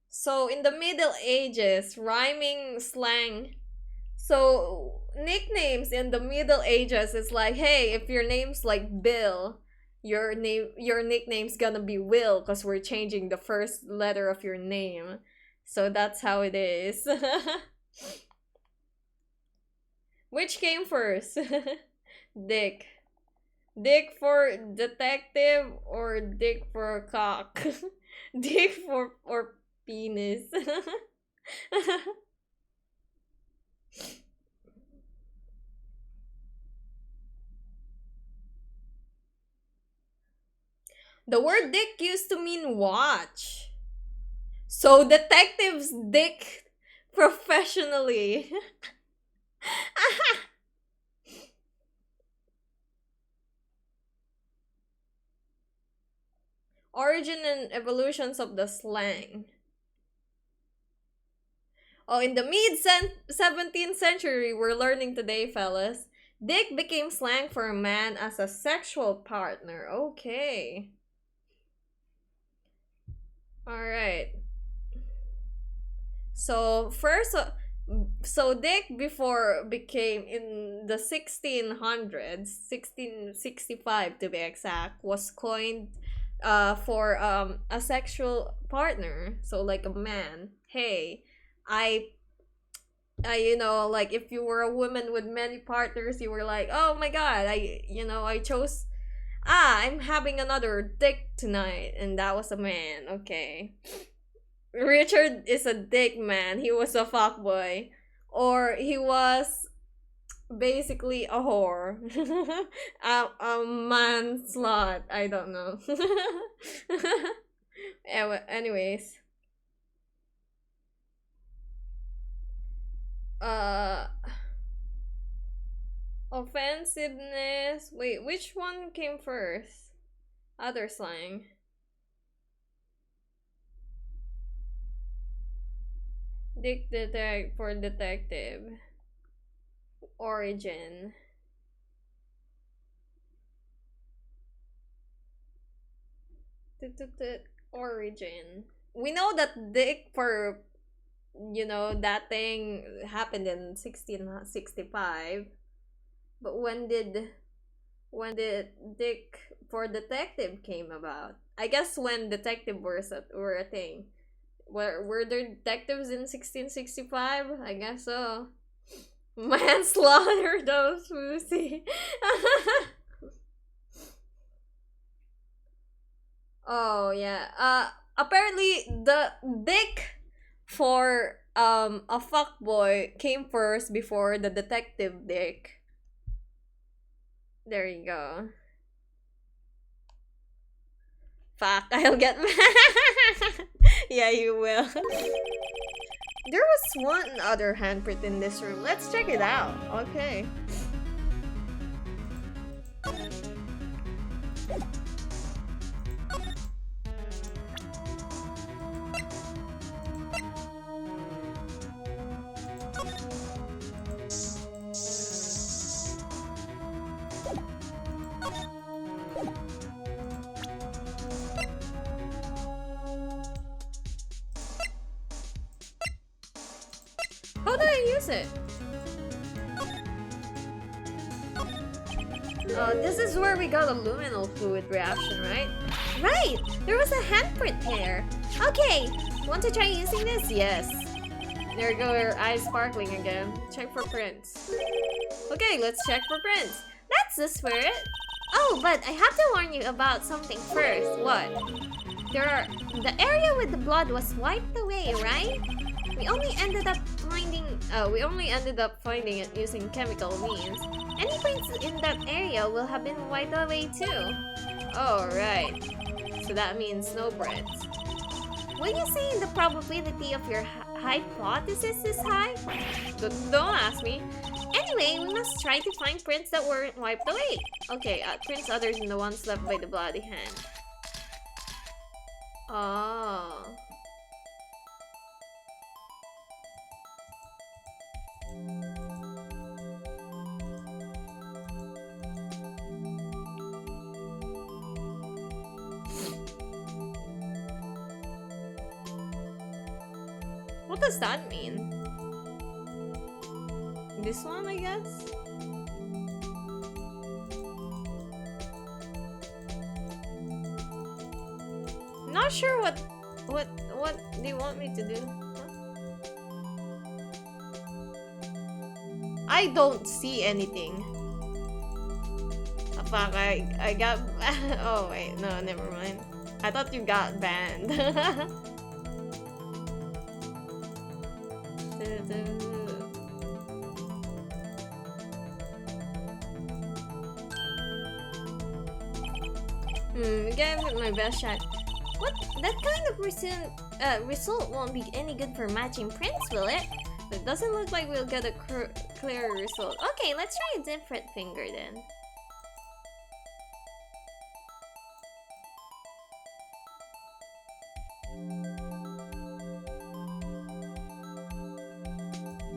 Speaker 1: So in the Middle Ages, rhyming slang. So nicknames in the Middle Ages is like, hey, if your name's like Bill, your nickname's gonna be Will because we're changing the first letter of your name. So that's how it is. Which came first? Dick. Dick for detective or dick for cock? Dick for or penis. The word dick used to mean watch. So detectives dick professionally. Origin and evolutions of the slang. Oh, in the mid 17th century, we're learning today, fellas. Dick became slang for a man as a sexual partner. Okay. Alright. So, first, so Dick before became in the 1600s, 1665 to be exact, was coined for a sexual partner. So, like a man. Hey, I you know, like if you were a woman with many partners, you were like, oh my god, I chose, I'm having another dick tonight, and that was a man. Okay. Richard is a dick man. He was a fuckboy. Or he was basically a whore. A man slut. I don't know. Anyways. Uh Offensiveness. Wait, which one came first? Other slang. Dick detect for detective. Origin. Origin. We know that dick for, that thing happened in 1665. But when did dick for detective came about? I guess when detective were a thing. Were there detectives in 1665? I guess so. Manslaughter, those pussy. Oh yeah. Apparently the dick for a fuckboy came first before the detective dick. There you go. Fuck, I'll get mad. Yeah, you will. There was one other handprint in this room. Let's check it out. Okay. How do I use it? This is where we got a luminal fluid reaction, right?
Speaker 2: Right! There was a handprint there. Okay, want to try using this?
Speaker 1: Yes. There go your eyes sparkling again. Check for prints. Okay, let's check for prints.
Speaker 2: That's the spirit. Oh, but I have to warn you about something first.
Speaker 1: What?
Speaker 2: The area with the blood was wiped away, right? We only ended up finding it using chemical means. Any prints in that area will have been wiped away too.
Speaker 1: Oh, right. So that means no prints.
Speaker 2: Will you say the probability of your hypothesis is high?
Speaker 1: Don't ask me.
Speaker 2: Anyway, we must try to find prints that weren't wiped away.
Speaker 1: Okay, prints other than the ones left by the bloody hand. Oh. What does that mean? This one, I guess? Not sure what they want me to do. Huh? I don't see anything. Oh, fuck, I got oh wait, no, never mind. I thought you got banned. Gave it my best shot.
Speaker 2: What? That kind of result won't be any good for matching prints, will it?
Speaker 1: It doesn't look like we'll get a clear result.
Speaker 2: Okay, let's try a different finger then.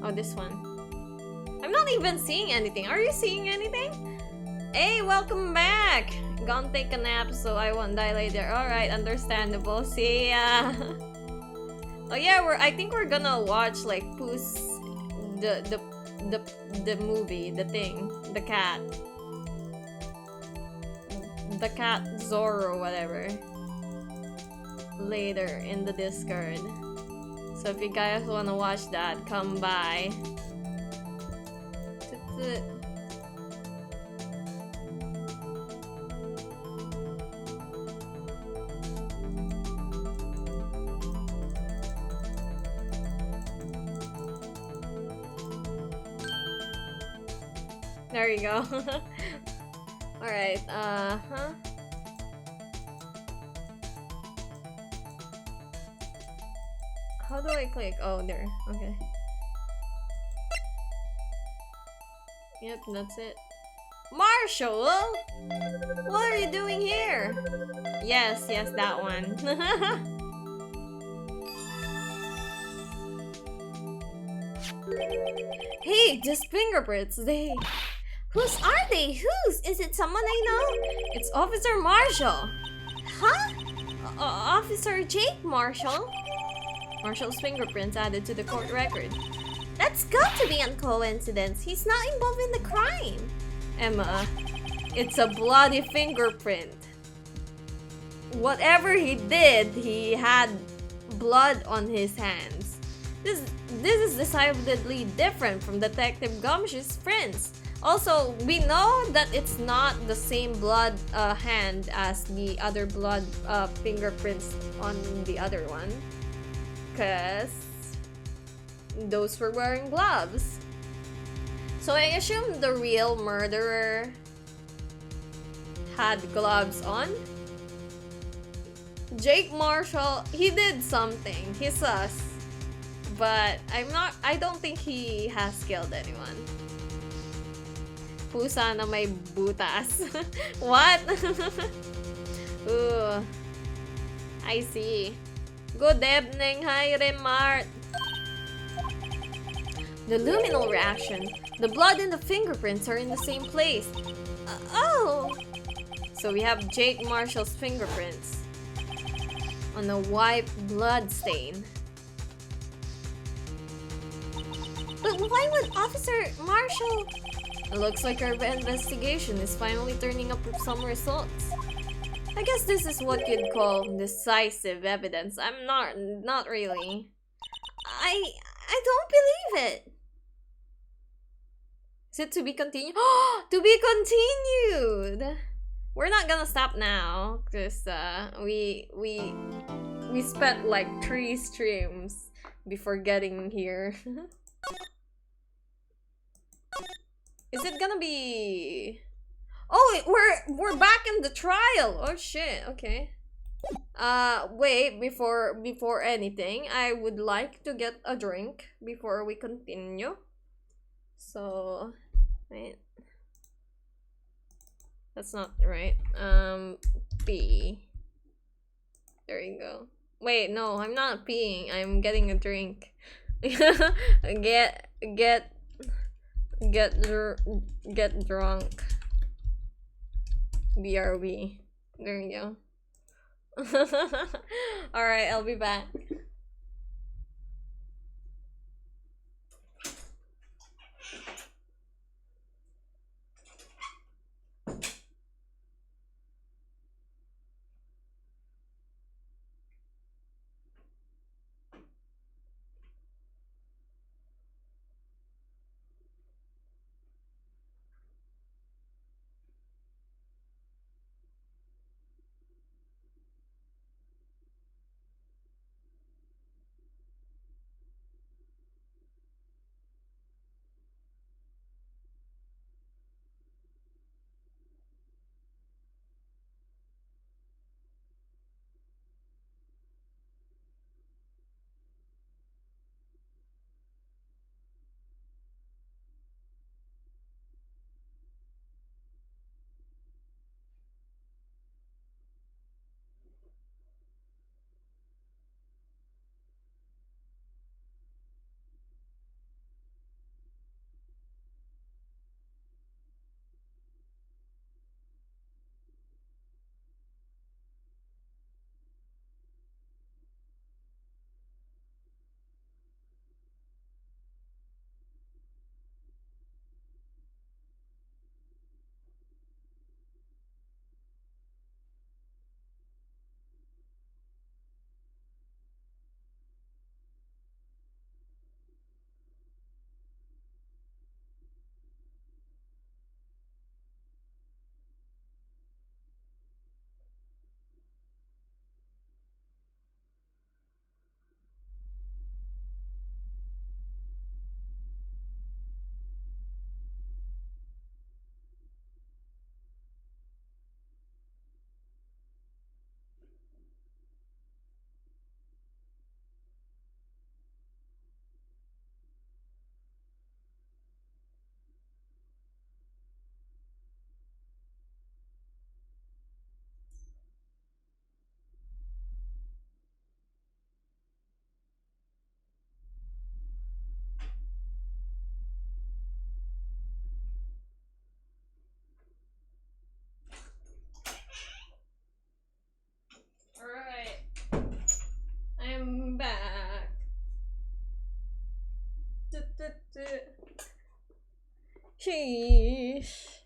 Speaker 1: Oh, this one. I'm not even seeing anything. Are you seeing anything? Hey, welcome back! Gonna take a nap so I won't die later. Alright, understandable. See ya! Oh yeah, I think we're gonna watch like Pooh's the movie, the thing, the cat Zorro, whatever, later in the Discord. So if you guys wanna watch that, come by. There you go. Alright, how do I click? Oh, there. Okay. Yep, that's it. Marshall! What are you doing here? Yes, that one. Hey, just fingerprints.
Speaker 2: Whose are they? Whose? Is it someone I know?
Speaker 1: It's Officer Marshall.
Speaker 2: Huh?
Speaker 1: Officer Jake Marshall. Marshall's fingerprints added to the court record.
Speaker 2: That's got to be a coincidence. He's not involved in the crime.
Speaker 1: Emma, it's a bloody fingerprint. Whatever he did, he had blood on his hands. This is decidedly different from Detective Gumsh's prints. Also, we know that it's not the same blood hand as the other blood fingerprints on the other one. Cause those were wearing gloves. So I assume the real murderer had gloves on. Jake Marshall, he did something. He's sus. But I don't think he has killed anyone. Pusa na may butas. What? Ooh. I see. Good evening, hi Remart. The luminal reaction. The blood and the fingerprints are in the same place. Oh! So we have Jake Marshall's fingerprints on a white blood stain. But why would Officer Marshall... It looks like our investigation is finally turning up with some results. I guess this is what you'd call decisive evidence. I'm not really. I don't believe it. Is it to be continued? To be continued! We're not gonna stop now, because we spent like 3 streams before getting here. Is it gonna be... Oh, we're back in the trial! Oh shit, okay. Wait, before anything, I would like to get a drink before we continue. So, wait. That's not right. Pee. There you go. Wait, no, I'm not peeing. I'm getting a drink. Get drunk. BRB. There you go. Alright, I'll be back. I'm back. Sheesh.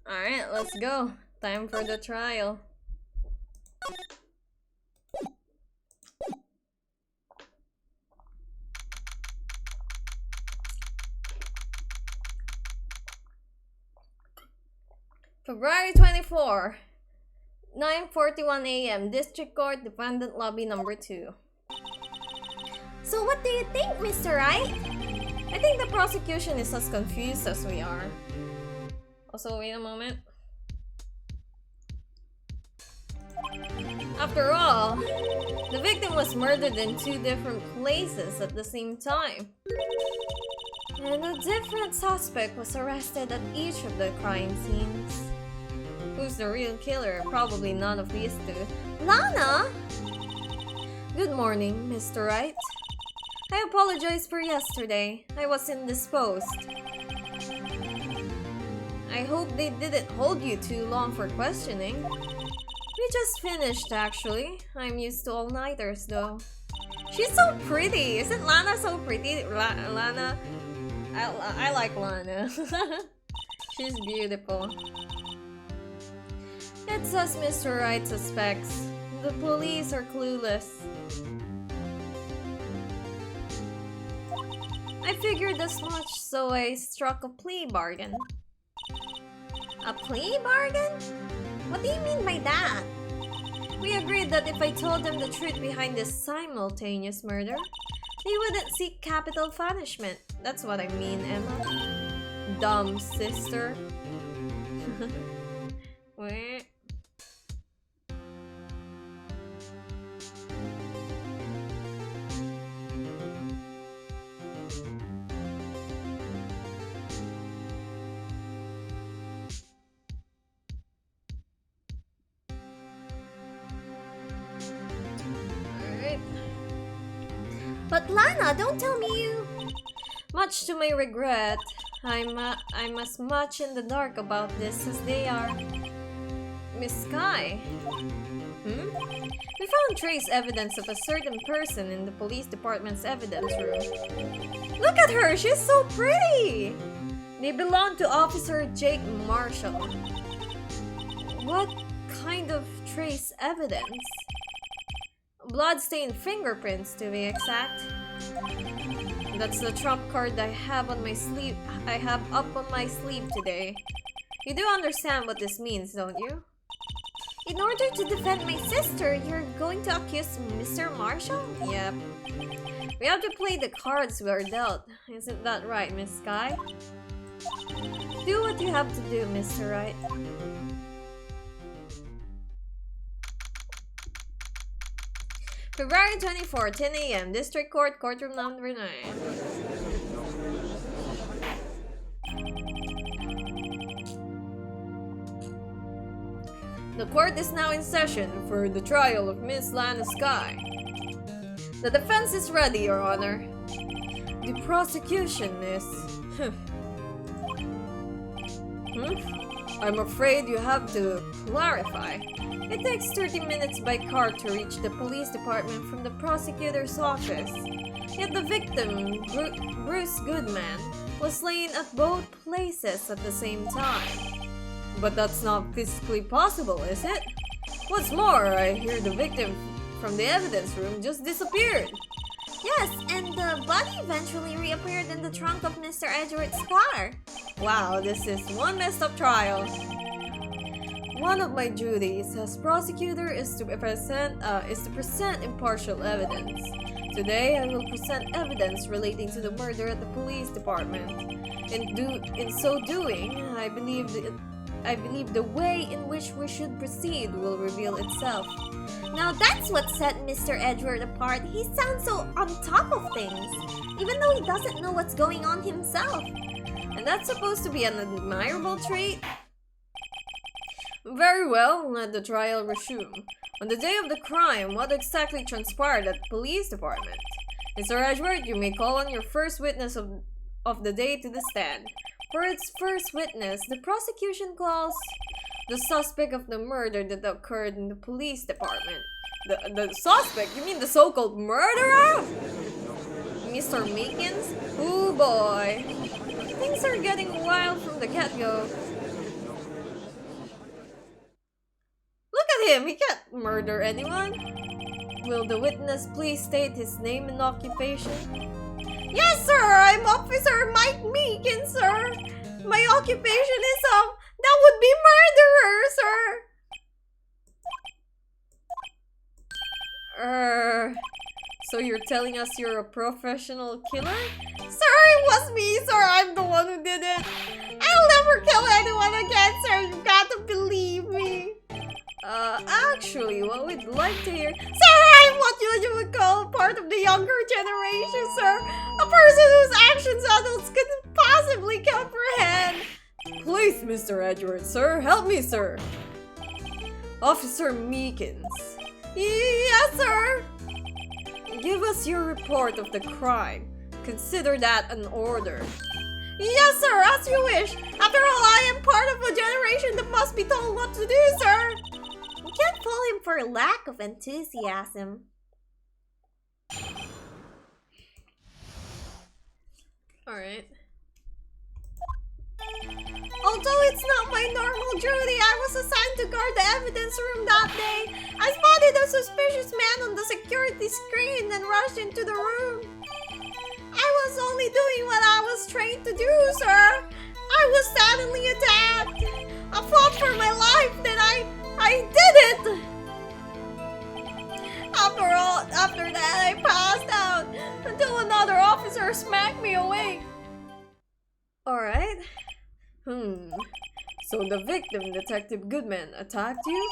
Speaker 1: Alright, let's go. Time for the trial. February 24, 9:41 a.m. District Court, Defendant Lobby number 2.
Speaker 2: So what do you think, Mr. Wright?
Speaker 1: I think the prosecution is as confused as we are. Also, wait a moment. After all, the victim was murdered in 2 different places at the same time. And a different suspect was arrested at each of the crime scenes. Who's the real killer? Probably none of these 2.
Speaker 2: Lana?
Speaker 1: Good morning, Mr. Wright. I apologize for yesterday. I was indisposed. I hope they didn't hold you too long for questioning. We just finished, actually. I'm used to all-nighters, though. She's so pretty! Isn't Lana so pretty? Lana... I like Lana. She's beautiful. It's as Mr. Wright suspects. The police are clueless. I figured as much, so I struck a plea bargain.
Speaker 2: A plea bargain? What do you mean by that?
Speaker 1: We agreed that if I told them the truth behind this simultaneous murder, they wouldn't seek capital punishment. That's what I mean, Emma. Dumb sister. Wait.
Speaker 2: But Lana, don't tell me you...
Speaker 1: Much to my regret, I'm as much in the dark about this as they are. Miss Sky? We found trace evidence of a certain person in the police department's evidence room. Look at her, she's so pretty! They belong to Officer Jake Marshall. What kind of trace evidence? Bloodstained fingerprints, to be exact. That's the trump card I have on my sleeve. I have up on my sleeve today. You do understand what this means, don't you?
Speaker 2: In order to defend my sister, you're going to accuse Mr. Marshall?
Speaker 1: Yep. We have to play the cards we are dealt. Isn't that right, Miss Sky? Do what you have to do, Mr. Wright. February 24, 10 a.m. District Court, Courtroom Number 9. The court is now in session for the trial of Miss Lana Sky. The defense is ready, Your Honor. The prosecution is... I'm afraid you have to clarify. It takes 30 minutes by car to reach the police department from the prosecutor's office. Yet the victim, Bruce Goodman, was slain at both places at the same time. But that's not physically possible, is it? What's more, I hear the victim from the evidence room just disappeared.
Speaker 2: Yes, and the body eventually reappeared in the trunk of Mr. Edegeworth's car.
Speaker 1: Wow, this is one messed up trial. One of my duties as prosecutor is to present impartial evidence. Today, I will present evidence relating to the murder at the police department. In so doing, I believe the way in which we should proceed will reveal itself.
Speaker 2: Now that's what set Mr. Edegeworth apart. He sounds so on top of things, even though he doesn't know what's going on himself.
Speaker 1: And that's supposed to be an admirable trait? Very well, let the trial resume. On the day of the crime, what exactly transpired at the police department? Mr. Edegeworth, you may call on your first witness of the day to the stand. For its first witness, the prosecution calls the suspect of the murder that occurred in the police department. The suspect? You mean the so-called murderer? Mr. Meekins? Oh boy. Things are getting wild from the get-go. Look at him! He can't murder anyone. Will the witness please state his name and occupation? Yes, sir! I'm Officer Mike Meekins, sir! My occupation is, that would be murderer, sir! So you're telling us you're a professional killer? Sir, it was me, sir. I'm the one who did it. I'll never kill anyone again, sir. You gotta believe me. Actually, what we'd like to hear... Sir, I'm what you would call part of the younger generation, sir. A person whose actions adults couldn't possibly comprehend. Please, Mr. Edgeworth, sir. Help me, sir. Officer Meekins. Yes, sir. Give us your report of the crime. Consider that an order. Yes, sir, as you wish. After all, I am part of a generation that must be told what to do, sir.
Speaker 2: You can't fault him for lack of enthusiasm.
Speaker 1: Alright. Although it's not my normal duty, I was assigned to guard the evidence room that day. I spotted a suspicious man on the security screen and rushed into the room. I was only doing what I was trained to do, sir. I was suddenly attacked. I fought for my life, then I did it. After that, I passed out until another officer smacked me awake. Alright. So the victim, Detective Goodman, attacked you?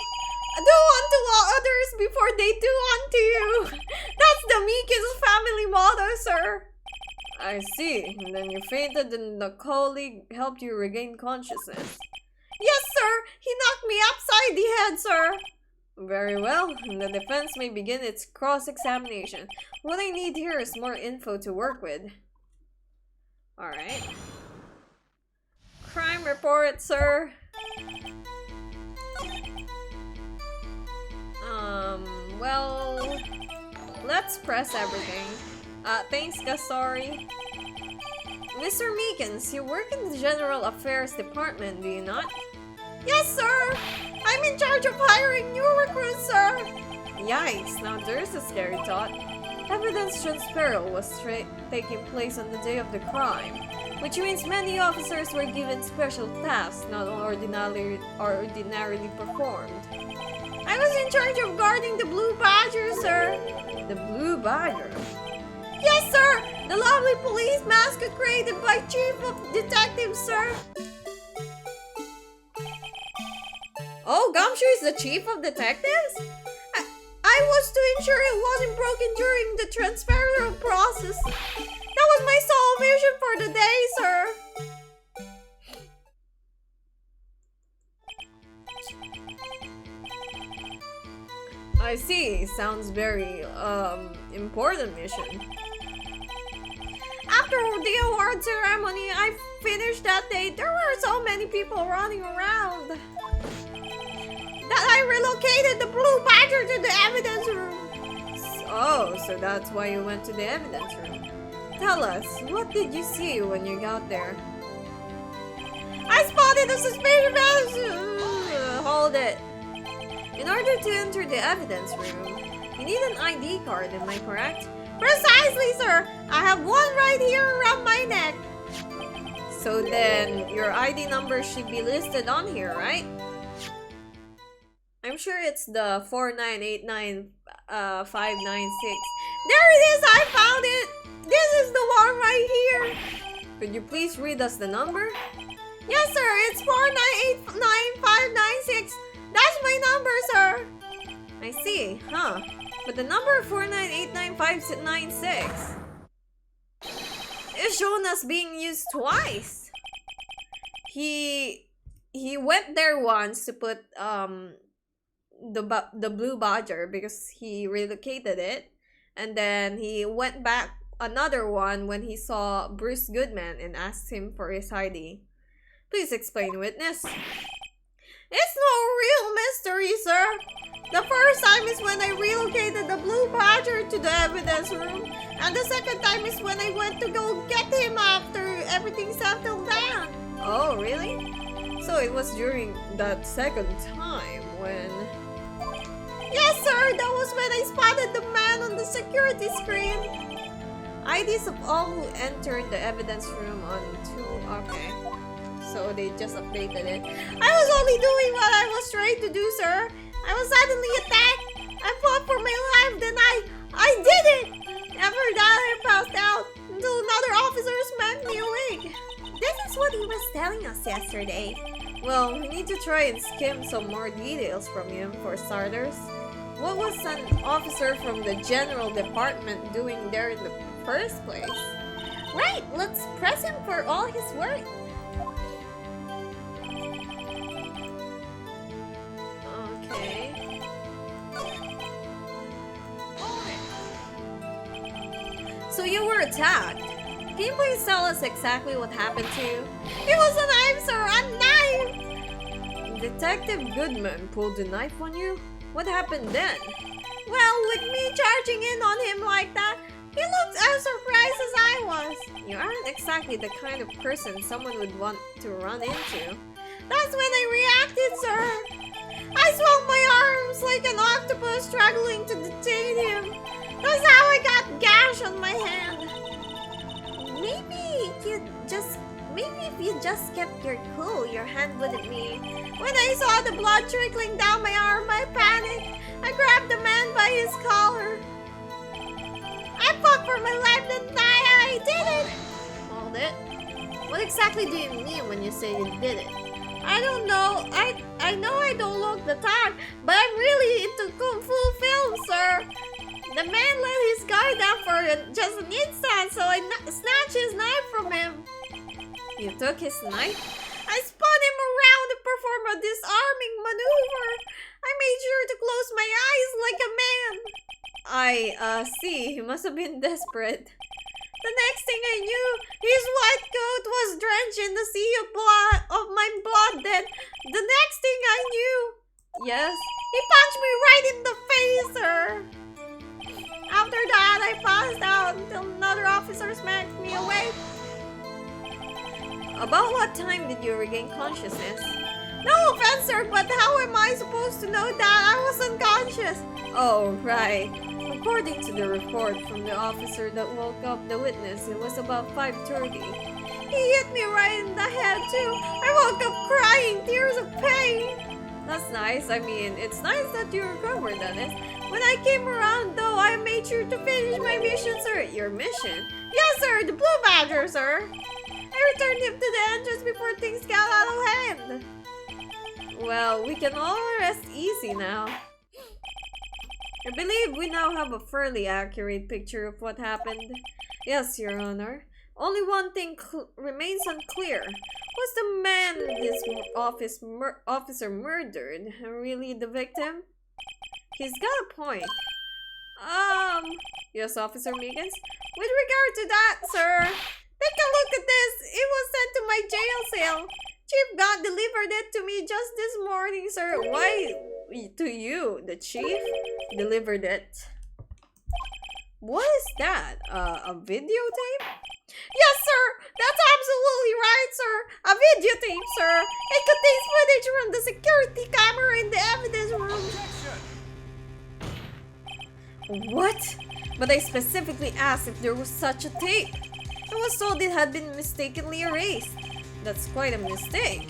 Speaker 1: Do unto others before they do unto you. That's the Meekins family motto, sir. I see. And then you fainted and the colleague helped you regain consciousness. Yes, sir. He knocked me upside the head, sir. Very well. And the defense may begin its cross-examination. What I need here is more info to work with. Alright. Crime report, sir. Well, let's press everything. Thanks, Gasori. Mr. Meekins, you work in the General Affairs Department, do you not? Yes, sir! I'm in charge of hiring new recruits, sir! Yikes, now there's a scary thought. Evidence transfer was taking place on the day of the crime, which means many officers were given special tasks not ordinarily performed. I was in charge of guarding the Blue Badger, sir. The Blue Badger? Yes, sir! The lovely police mascot created by Chief of Detectives, sir. Oh, Gumshoe is the Chief of Detectives? I was to ensure it wasn't broken during the transfer process. That was my sole mission for the day, sir. I see. Sounds very, important mission. After the award ceremony I finished that day, there were so many people running around that I relocated the Blue Badger to the evidence room. Oh, so that's why you went to the evidence room. Tell us, what did you see when you got there? I spotted a suspicious man. Hold it. In order to enter the evidence room, you need an ID card, am I correct? Precisely, sir. I have one right here around my neck. So then, your ID number should be listed on here, right? I'm sure it's the 4989596. There it is! I found it! This is the one right here! Could you please read us the number? Yes, sir! It's 4989596! That's my number, sir! I see, huh? But the number 4989596 is shown as being used twice. He went there once to put the Blue Badger because he relocated it, and then he went back another one when he saw Bruce Goodman and asked him for his ID. Please explain, witness. It's no real mystery, sir. The first time is when I relocated the Blue Badger to the evidence room, and the second time is when I went to go get him after everything settled down. Oh, really? So it was during that second time when... Yes, sir! That was when I spotted the man on the security screen. IDs of all who entered the evidence room on 2... Okay. So they just updated it. I was only doing what I was trained to do, sir. I was suddenly attacked. I fought for my life, then I did it!
Speaker 2: After that, I passed out until another officer smacked me awake. This is what he was telling us yesterday.
Speaker 1: Well, we need to try and skim some more details from him for starters. What was an officer from the general department doing there in the first place?
Speaker 2: Right, let's press him for all his work.
Speaker 1: Okay. So you were attacked. Can you please tell us exactly what happened to you?
Speaker 2: It was a knife, sir, a knife!
Speaker 1: Detective Goodman pulled the knife on you? What happened then?
Speaker 2: Well, with me charging in on him like that, he looked as surprised as I was.
Speaker 1: You aren't exactly the kind of person someone would want to run into.
Speaker 2: That's when I reacted, sir. I swung my arms like an octopus struggling to detain him. That's how I got gash on my hand. Maybe if you just kept your cool, your hand wouldn't be. When I saw the blood trickling down my arm, I panicked. I grabbed the man by his collar. I fought for my life and I did it.
Speaker 1: Hold it. What exactly do you mean when you say you did it?
Speaker 2: I don't know. I know I don't look the type, but I'm really into kung fu films, sir. The man let his guard down for just an instant, so I snatched his knife from him.
Speaker 1: You took his knife?
Speaker 2: I spun him around to perform a disarming maneuver. I made sure to close my eyes like a man.
Speaker 1: I see. He must have been desperate.
Speaker 2: The next thing I knew, his white coat was drenched in the sea of my blood. Then, the next thing I knew,
Speaker 1: yes,
Speaker 2: he punched me right in the face, sir. After that, I passed out until another officer smacked me awake.
Speaker 1: About what time did you regain consciousness?
Speaker 2: No offense, sir, but how am I supposed to know that I was unconscious?
Speaker 1: Oh, right. According to the report from the officer that woke up the witness, it was about 5:30.
Speaker 2: He hit me right in the head, too. I woke up crying, tears of pain.
Speaker 1: That's nice. I mean, it's nice that you recovered, that is.
Speaker 2: When I came around, though, I made sure to finish my mission, sir.
Speaker 1: Your mission?
Speaker 2: Yes, sir, the Blue Badger, sir. I returned him to the entrance before things got out of hand.
Speaker 1: Well, we can all rest easy now. I believe we now have a fairly accurate picture of what happened. Yes, Your Honor. Only one thing remains unclear. Was the man this officer murdered really the victim? He's got a point. Yes, Officer Meekins?
Speaker 2: With regard to that, sir, take a look at this. It was sent to my jail cell. Chief God delivered it to me just this morning, sir.
Speaker 1: Why to you? The chief delivered it. What is that? A videotape?
Speaker 2: Yes, sir. That's absolutely right, sir. A videotape, sir. It contains footage from the security camera in the evidence room.
Speaker 1: What? But I specifically asked if there was such a tape. I was told it had been mistakenly erased. That's quite a mistake.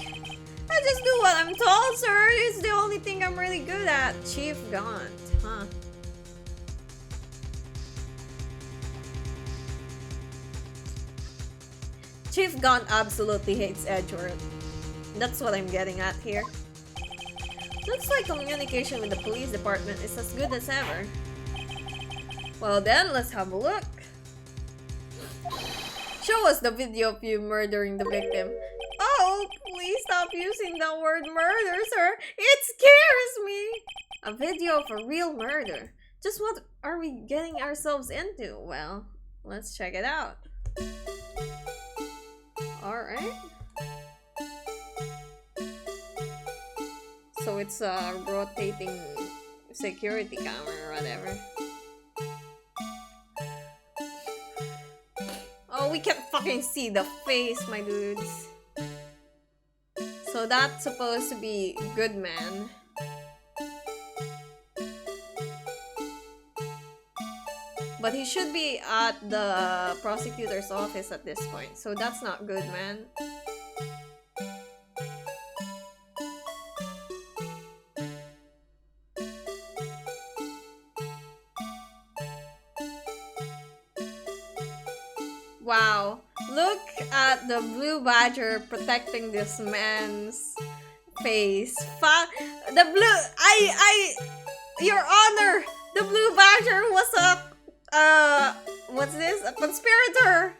Speaker 2: I just do what I'm told, sir. It's the only thing I'm really good at.
Speaker 1: Chief Gaunt, huh? Chief Gaunt absolutely hates Edgeworth. That's what I'm getting at here. Looks like communication with the police department is as good as ever. Well then, let's have a look. Show us the video of you murdering the victim.
Speaker 2: Oh, please stop using the word murder, sir. It scares me.
Speaker 1: A video of a real murder. Just what are we getting ourselves into? Well, let's check it out. Alright. So it's a rotating security camera or whatever. Oh, we can't fucking see the face, my dudes. So that's supposed to be Goodman. But he should be at the prosecutor's office at this point. So that's not Goodman. Wow. Look at the blue badger protecting this man's face. The blue... Your Honor! The blue badger was a... what's this? A conspirator!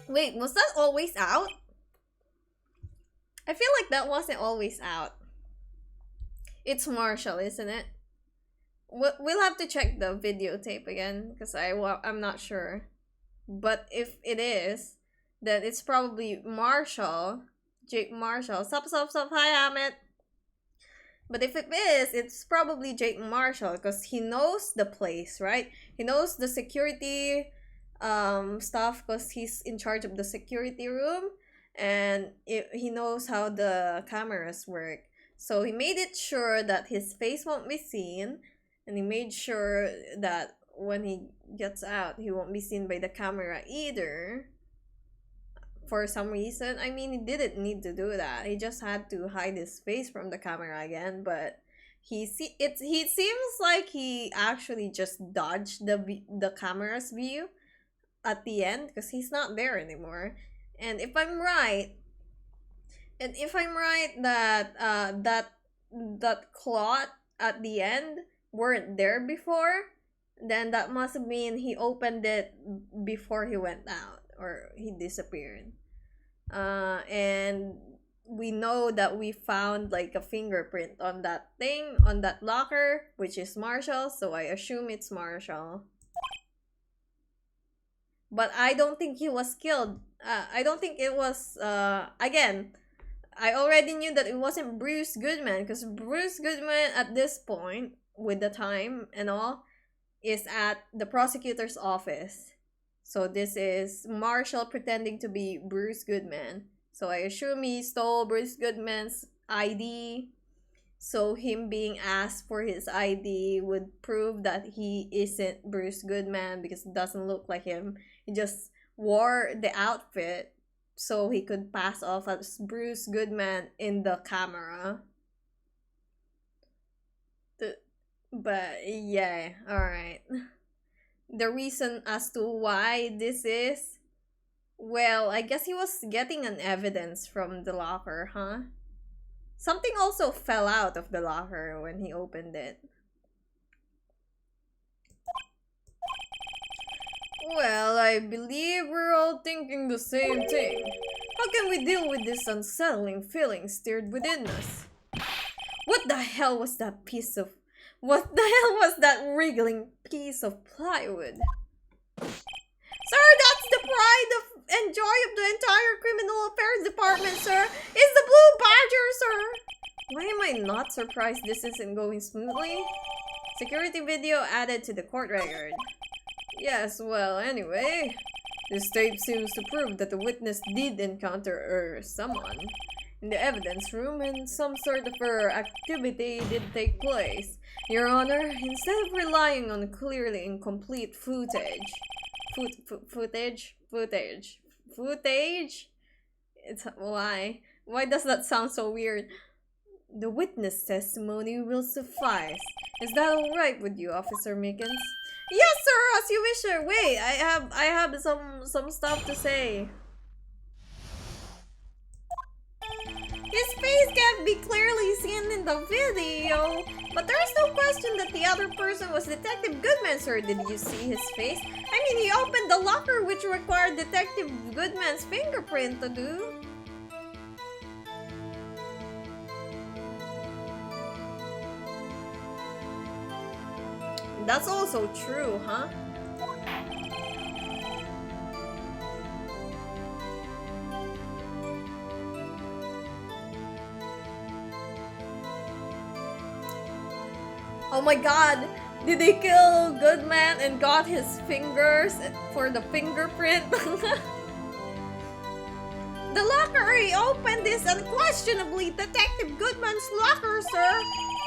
Speaker 1: Wait, was that always out? I feel like that wasn't always out. It's Marshall, isn't it? We'll have to check the videotape again, because I'm not sure. But if it is, then it's probably Marshall. Jake Marshall. Sup, hi Amit. But if it is, it's probably Jake Marshall, because he knows the place, right? He knows the security stuff, because he's in charge of the security room, and he knows how the cameras work. So he made it sure that his face won't be seen, and he made sure that when he gets out, he won't be seen by the camera either. For some reason. I mean, he didn't need to do that. He just had to hide his face from the camera again, but he seems like he actually just dodged the camera's view at the end, because he's not there anymore. And if I'm right that that cloth at the end weren't there before, then that must mean he opened it before he went out, or he disappeared. And we know that we found like a fingerprint on that thing, on that locker, which is Marshall, so I assume it's Marshall. But I don't think he was killed. I don't think it was, again, I already knew that it wasn't Bruce Goodman, because Bruce Goodman at this point, with the time and all, is at the prosecutor's office. So this is Marshall pretending to be Bruce Goodman. So I assume he stole Bruce Goodman's ID. So him being asked for his ID would prove that he isn't Bruce Goodman, because it doesn't look like him. He just wore the outfit so he could pass off as Bruce Goodman in the camera. But yeah, alright. The reason as to why this is, well, I guess he was getting an evidence from the locker, huh? Something also fell out of the locker when he opened it. Well, I believe we're all thinking the same thing. How can we deal with this unsettling feeling stirred within us? What the hell was that wriggling piece of plywood? Sir, that's the pride and joy of the entire criminal affairs department, sir. It's the blue badger, sir. Why am I not surprised this isn't going smoothly? Security video added to the court record. Yes, well, anyway, this tape seems to prove that the witness did encounter someone in the evidence room, and some sort of activity did take place. Your Honor, instead of relying on clearly incomplete footage? It's why? Why does that sound so weird? The witness testimony will suffice. Is that alright with you, Officer Mickens? Yes, sir, as you wish, sir. Wait, I have some stuff to say. His face can't be clearly seen in the video, but there is no question that the other person was Detective Goodman, sir. Did you see his face? I mean, he opened the locker, which required Detective Goodman's fingerprint to do. That's also true, huh? Oh my god! Did they kill Goodman and got his fingers for the fingerprint? The locker he opened is unquestionably Detective Goodman's locker, sir!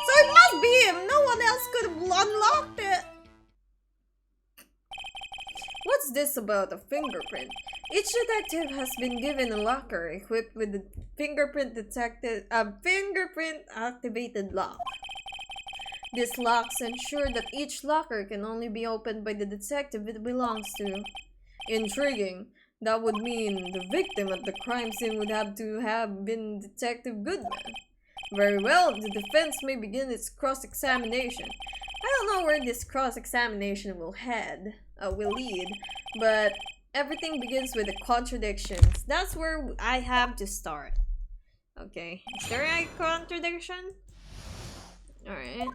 Speaker 1: So it must be him! No one else could have unlocked it! What's this about a fingerprint? Each detective has been given a locker equipped with a fingerprint activated lock. These locks ensure that each locker can only be opened by the detective it belongs to. Intriguing. That would mean the victim at the crime scene would have to have been Detective Goodman. Very well, the defense may begin its cross-examination. I don't know where this cross-examination will lead, but everything begins with the contradictions. That's where I have to start. Okay, is there a contradiction? Alright.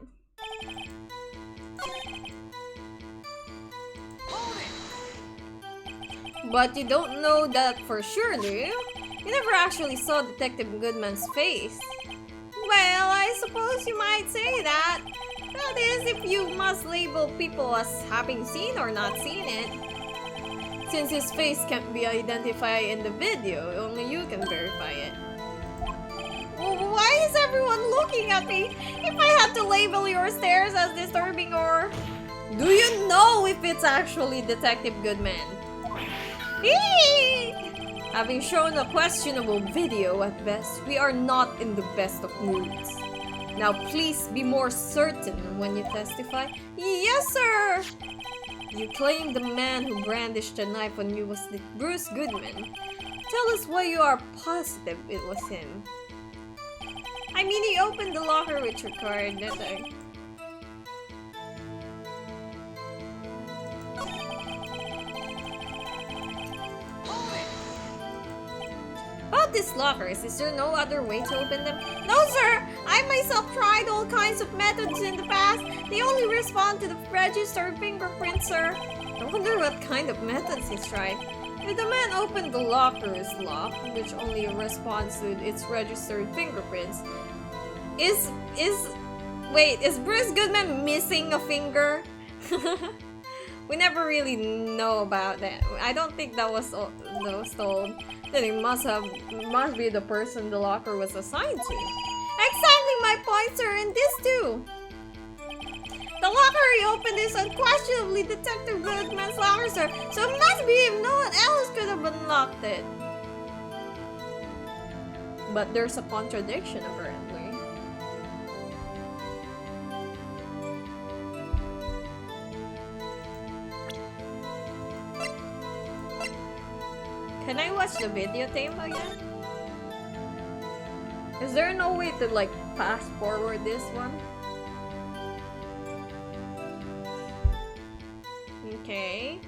Speaker 1: But you don't know that for sure, do you? You never actually saw Detective Goodman's face. Well, I suppose you might say that. That is, if you must label people as having seen or not seen it. Since his face can't be identified in the video, only you can verify it. Well, why is everyone looking at me? If I had to label your stares as disturbing or... Do you know if it's actually Detective Goodman? Having shown a questionable video at best, we are not in the best of moods. Now please be more certain when you testify. Yes, sir! You claim the man who brandished the knife on you was Bruce Goodman. Tell us why you are positive it was him. I mean, he opened the locker with your card, didn't I? About these lockers, is there no other way to open them? No, sir! I myself tried all kinds of methods in the past. They only respond to the registered fingerprint, sir. I wonder what kind of methods he's tried. If the man opened the locker's lock, which only responds to its registered fingerprints, is Bruce Goodman missing a finger? We never really know about that. I don't think that was told. Then it must be the person the locker was assigned to. Exactly my point, sir, and this too. The locker he opened is unquestionably Detective Goodman's locker, sir, so it must be if no one else could have unlocked it. But there's a contradiction, apparently. Can I watch the videotape again? Is there no way to like fast forward this one? Okay.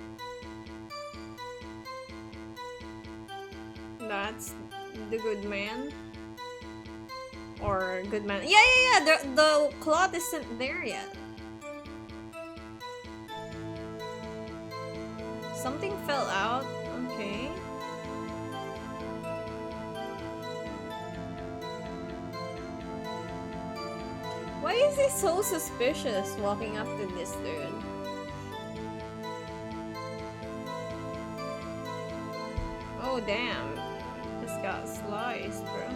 Speaker 1: That's the good man. Or good man. Yeah. The cloth isn't there yet. Something fell out. Okay. Why is he so suspicious walking up to this dude? Oh damn. Just got sliced, bro.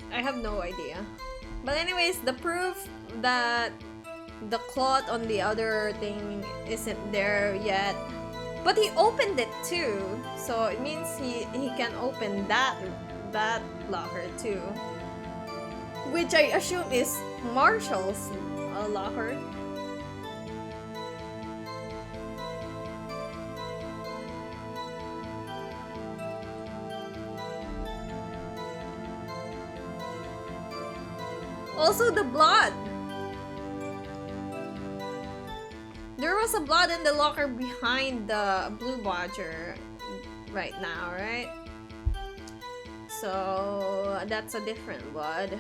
Speaker 1: I have no idea. But anyways, the proof that the cloth on the other thing isn't there yet. But he opened it too. So it means he can open that locker too. Which I assume is Marshall's locker. Also the blood. There was a blood in the locker behind the blue badger right now, right? So that's a different blood.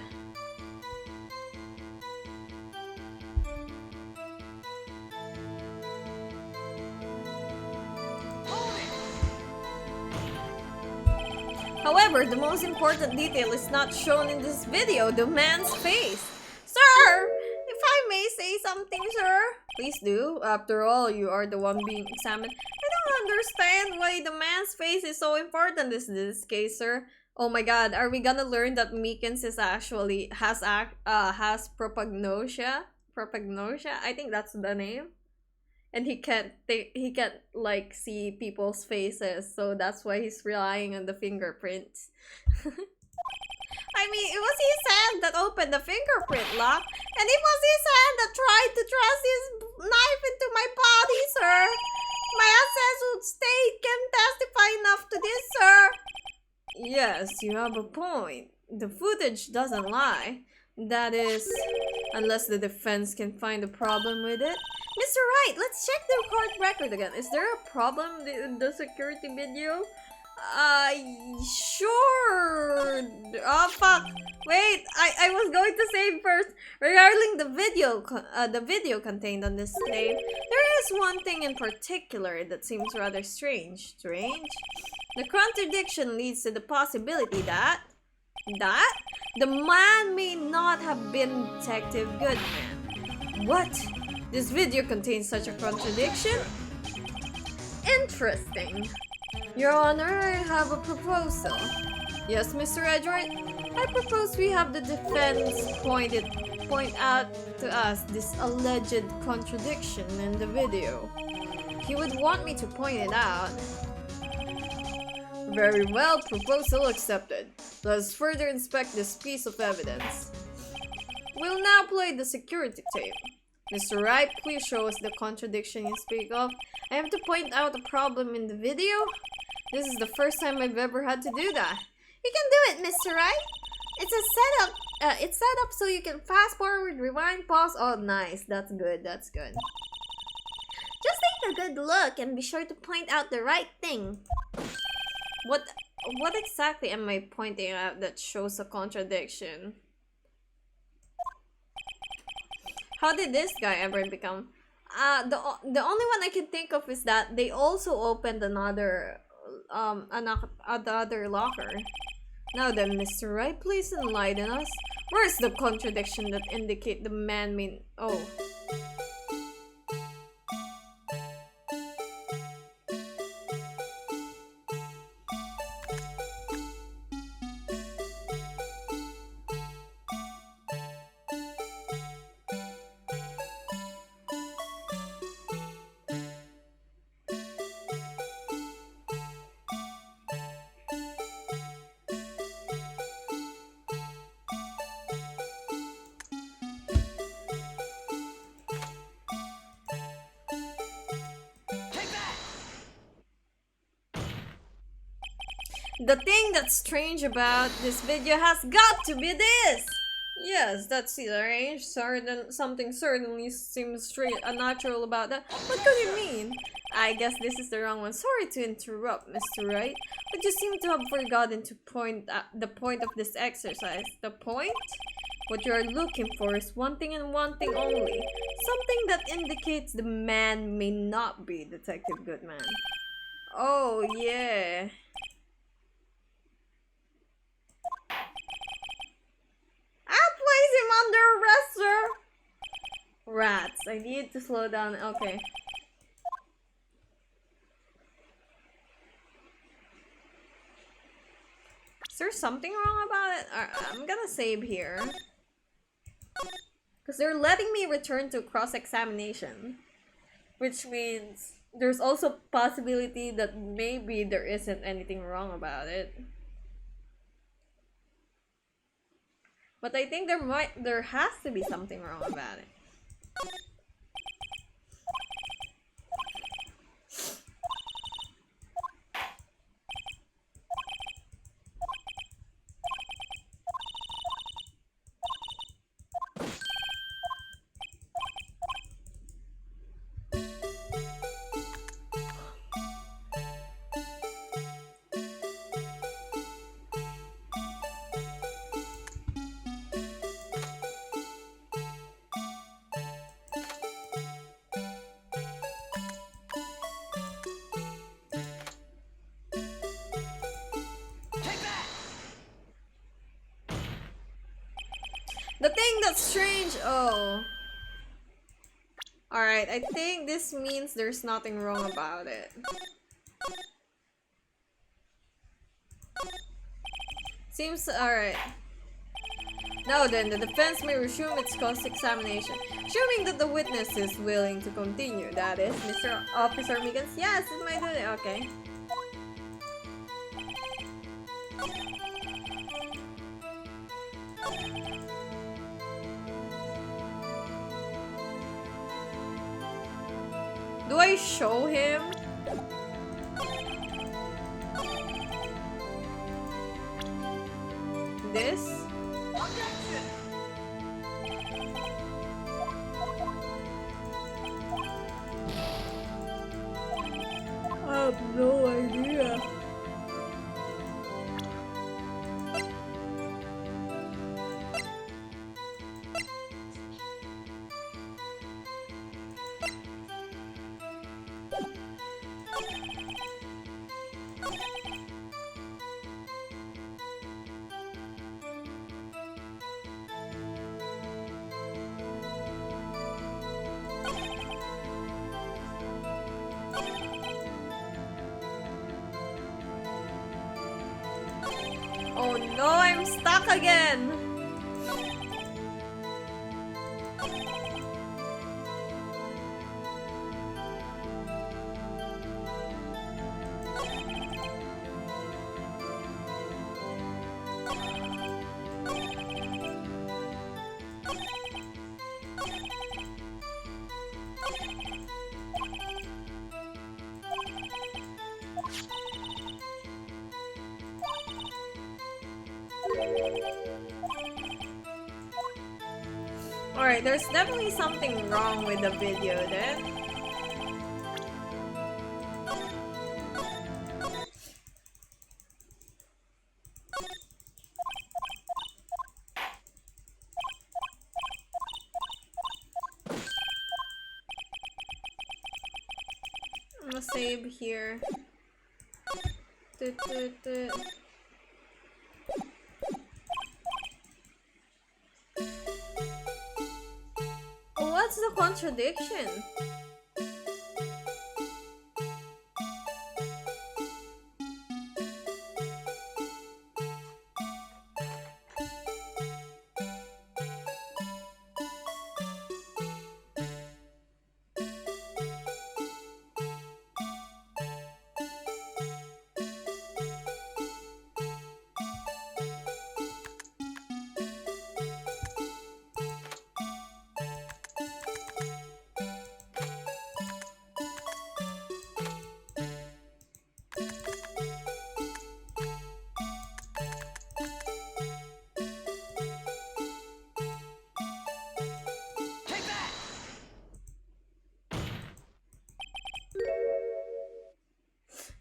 Speaker 1: However, the most important detail is not shown in this video, the man's face. Sir! If I may say something, sir? Please do. After all, you are the one being examined. I understand why the man's face is so important in this case, sir. Oh my god, are we gonna learn that Meekins is actually has propagnosia? Propagnosia? I think that's the name. And he can't like see people's faces, so that's why he's relying on the fingerprints. I mean, it was his hand that opened the fingerprint lock, and it was his hand that tried to thrust his knife into my body, sir. My assessed state can testify enough to this, sir. Yes, you have a point. The footage doesn't lie. That is, unless the defense can find a problem with it. Mr. Wright, let's check the court record again. Is there a problem in the security video? Sure. Oh, fuck. Wait, I was going to say first, regarding the video contained on this tape, there is one thing in particular that seems rather strange. Strange? The contradiction leads to the possibility that the man may not have been Detective Goodman. What? This video contains such a contradiction? Interesting. Your Honor, I have a proposal. Yes, Mr. Edgeworth? I propose we have the defense point out to us this alleged contradiction in the video. He would want me to point it out. Very well, proposal accepted. Let's further inspect this piece of evidence. We'll now play the security tape. Mr. Wright, please show us the contradiction you speak of. I have to point out a problem in the video? This is the first time I've ever had to do that.
Speaker 2: You can do it, Mr. Wright. It's a setup. It's set up so you can fast forward, rewind, pause.
Speaker 1: Oh, nice. That's good. That's good.
Speaker 2: Just take a good look and be sure to point out the right thing.
Speaker 1: What exactly am I pointing out that shows a contradiction? How did this guy ever become? The only one I can think of is that they also opened another locker. Now then, Mr. Wright, please enlighten us. Where's the contradiction that indicate the man mean? Oh. The thing that's strange about this video has got to be this! Yes, that's strange. Something certainly seems straight unnatural about that. What could it mean? I guess this is the wrong one. Sorry to interrupt, Mr. Wright, but you seem to have forgotten to point out the point of this exercise. The point? What you are looking for is one thing and one thing only. Something that indicates the man may not be Detective Goodman. Oh, yeah. I'll place him under arrest, sir. Rats, I need to slow down. Okay. Is there something wrong about it? I'm gonna save here. Because they're letting me return to cross-examination. Which means there's also possibility that maybe there isn't anything wrong about it. But I think there has to be something wrong about it. The thing that's strange, oh. Alright, I think this means there's nothing wrong about it. Seems alright. Now then, the defense may resume its cross-examination, assuming that the witness is willing to continue. That is, Mr. Officer Meekins. Yes, it might do it. Okay. Do I show him? This? I have no idea. Oh no, I'm stuck again! Alright, there's definitely something wrong with the video then. I'm gonna save here. What's the contradiction?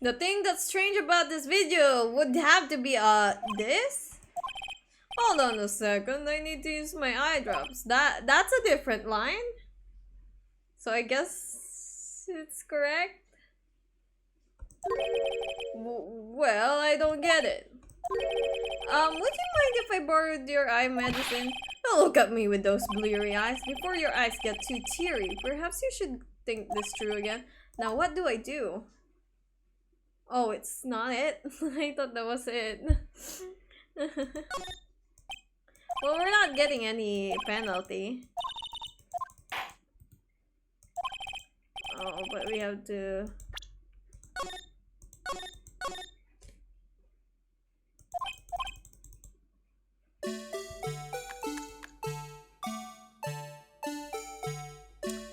Speaker 1: The thing that's strange about this video would have to be, this? Hold on a second, I need to use my eye drops. That's a different line? So I guess it's correct? Well, I don't get it. Would you mind if I borrowed your eye medicine? Don't look at me with those bleary eyes. Before your eyes get too teary, perhaps you should think this through again. Now what do I do? Oh, it's not it? I thought that was it. Well, we're not getting any penalty. Oh, but we have to...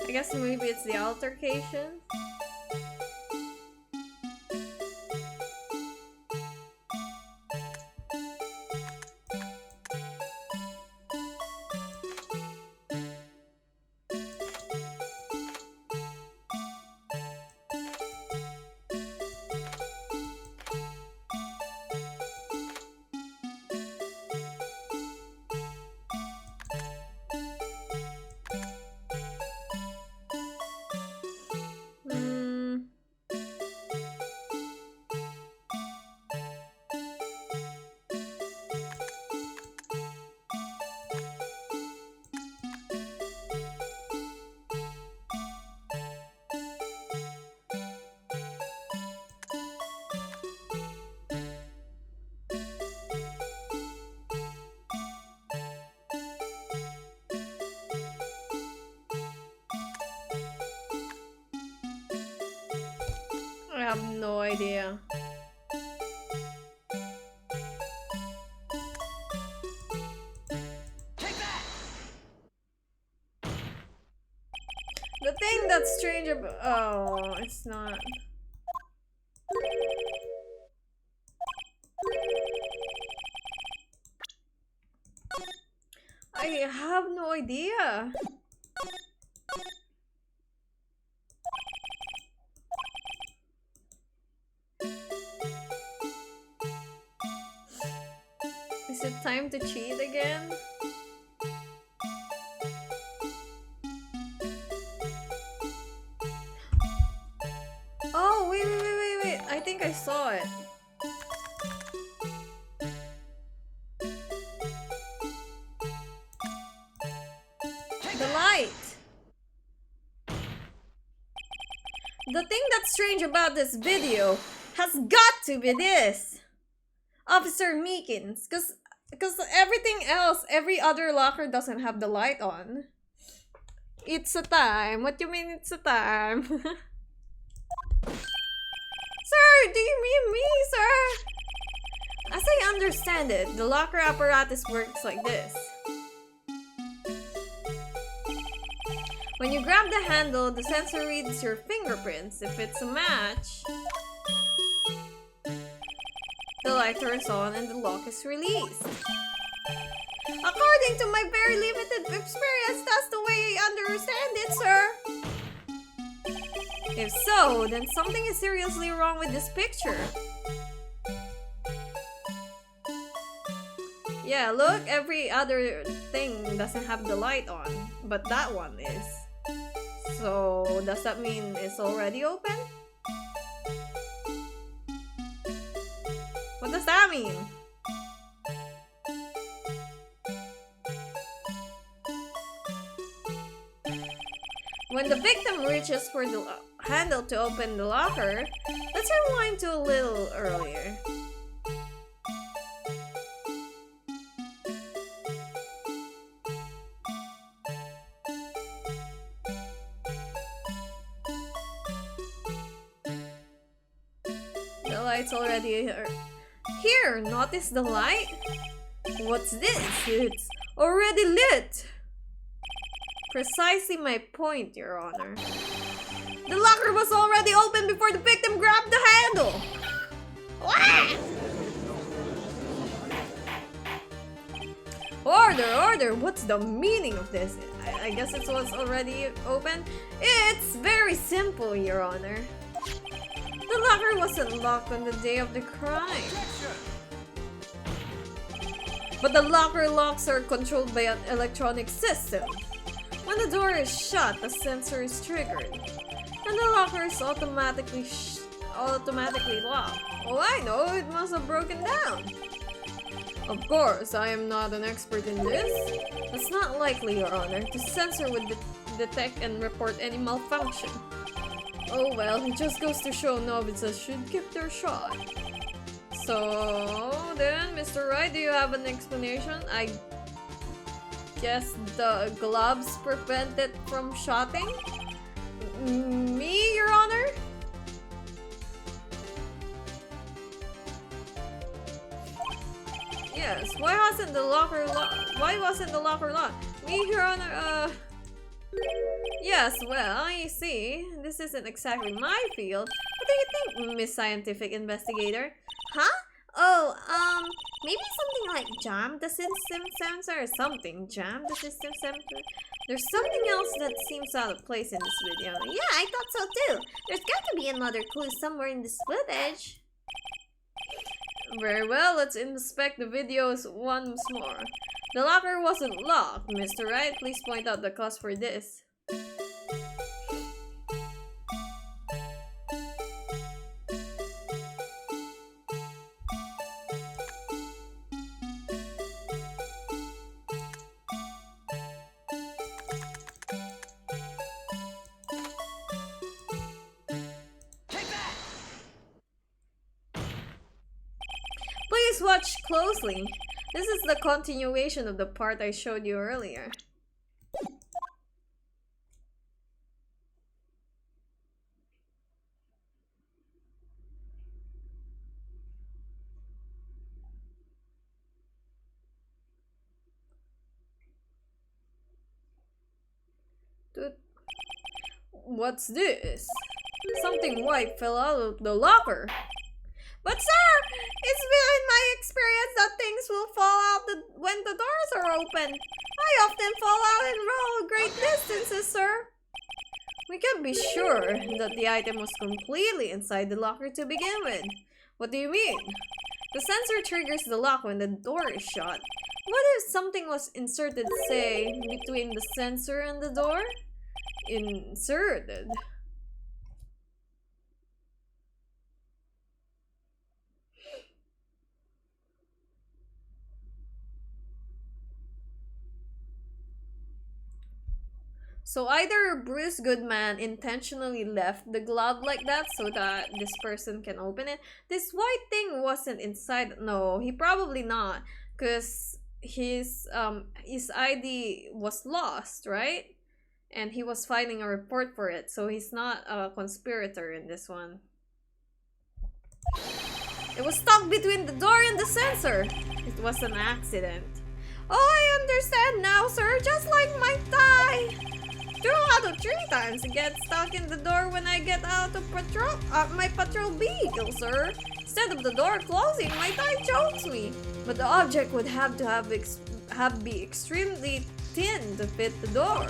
Speaker 1: I guess maybe it's the altercation. idea. The thing that's strange about— oh, it's not. I have no idea. Is it time to cheat again? Oh, wait. I think I saw it. The light. The thing that's strange about this video has got to be this. Officer Meekins, because everything else, every other locker doesn't have the light on. It's a time. What do you mean it's a time? Sir, do you mean me, sir? As I understand it, the locker apparatus works like this. When you grab the handle, the sensor reads your fingerprints. If it's a match, the light turns on and the lock is released. According to my very limited experience, that's the way I understand it, sir. If so, then something is seriously wrong with this picture. Yeah, look, every other thing doesn't have the light on, but that one is. So, does that mean it's already open? What does that mean? When the victim reaches for the handle to open the locker, let's rewind to a little earlier. The light's already here. Notice the light? What's this? It's already lit. Precisely my point, Your Honor. The locker was already open before the victim grabbed the handle. What? Order! What's the meaning of this? I guess it was already open. It's very simple, Your Honor. The locker wasn't locked on the day of the crime. But the locker locks are controlled by an electronic system. When the door is shut, the sensor is triggered, and the locker is automatically locked. Oh, I know, it must have broken down. Of course, I am not an expert in this. It's not likely, Your Honor. The sensor would detect and report any malfunction. Oh well, it just goes to show novices should give their shot. So then, Mr. Wright, do you have an explanation? I guess the gloves prevent it from shotting? Me, Your Honor? Yes, why wasn't the locker locked? Me, Your Honor, yes, well, you see, this isn't exactly my field. What do you think, Miss Scientific Investigator? Huh? Oh, maybe something like jam the system sensor or something. Jam the system sensor? There's something else that seems out of place in this video.
Speaker 2: Yeah, I thought so too. There's got to be another clue somewhere in this footage.
Speaker 1: Very well, let's inspect the videos once more. The locker wasn't locked. Mr. Wright, please point out the cause for this. Please watch closely. This is the continuation of the part I showed you earlier. What's this? Something white fell out of the locker. But sir, it's been in my experience that things will fall out when the doors are open. I often fall out and roll great distances, sir. We can be sure that the item was completely inside the locker to begin with. What do you mean? The sensor triggers the lock when the door is shut. What if something was inserted, say, between the sensor and the door? Inserted. So either Bruce Goodman intentionally left the glove like that so that this person can open it. This white thing wasn't inside. No, he probably not, because his ID was lost, right? And he was filing a report for it, so he's not a conspirator in this one. It was stuck between the door and the sensor. It was an accident. Oh, I understand now, sir. Just like my tie. 2 out of 3 times it gets stuck in the door when I get out of my patrol vehicle, sir. Instead of the door closing, my tie chokes me. But the object would have to be extremely thin to fit the door.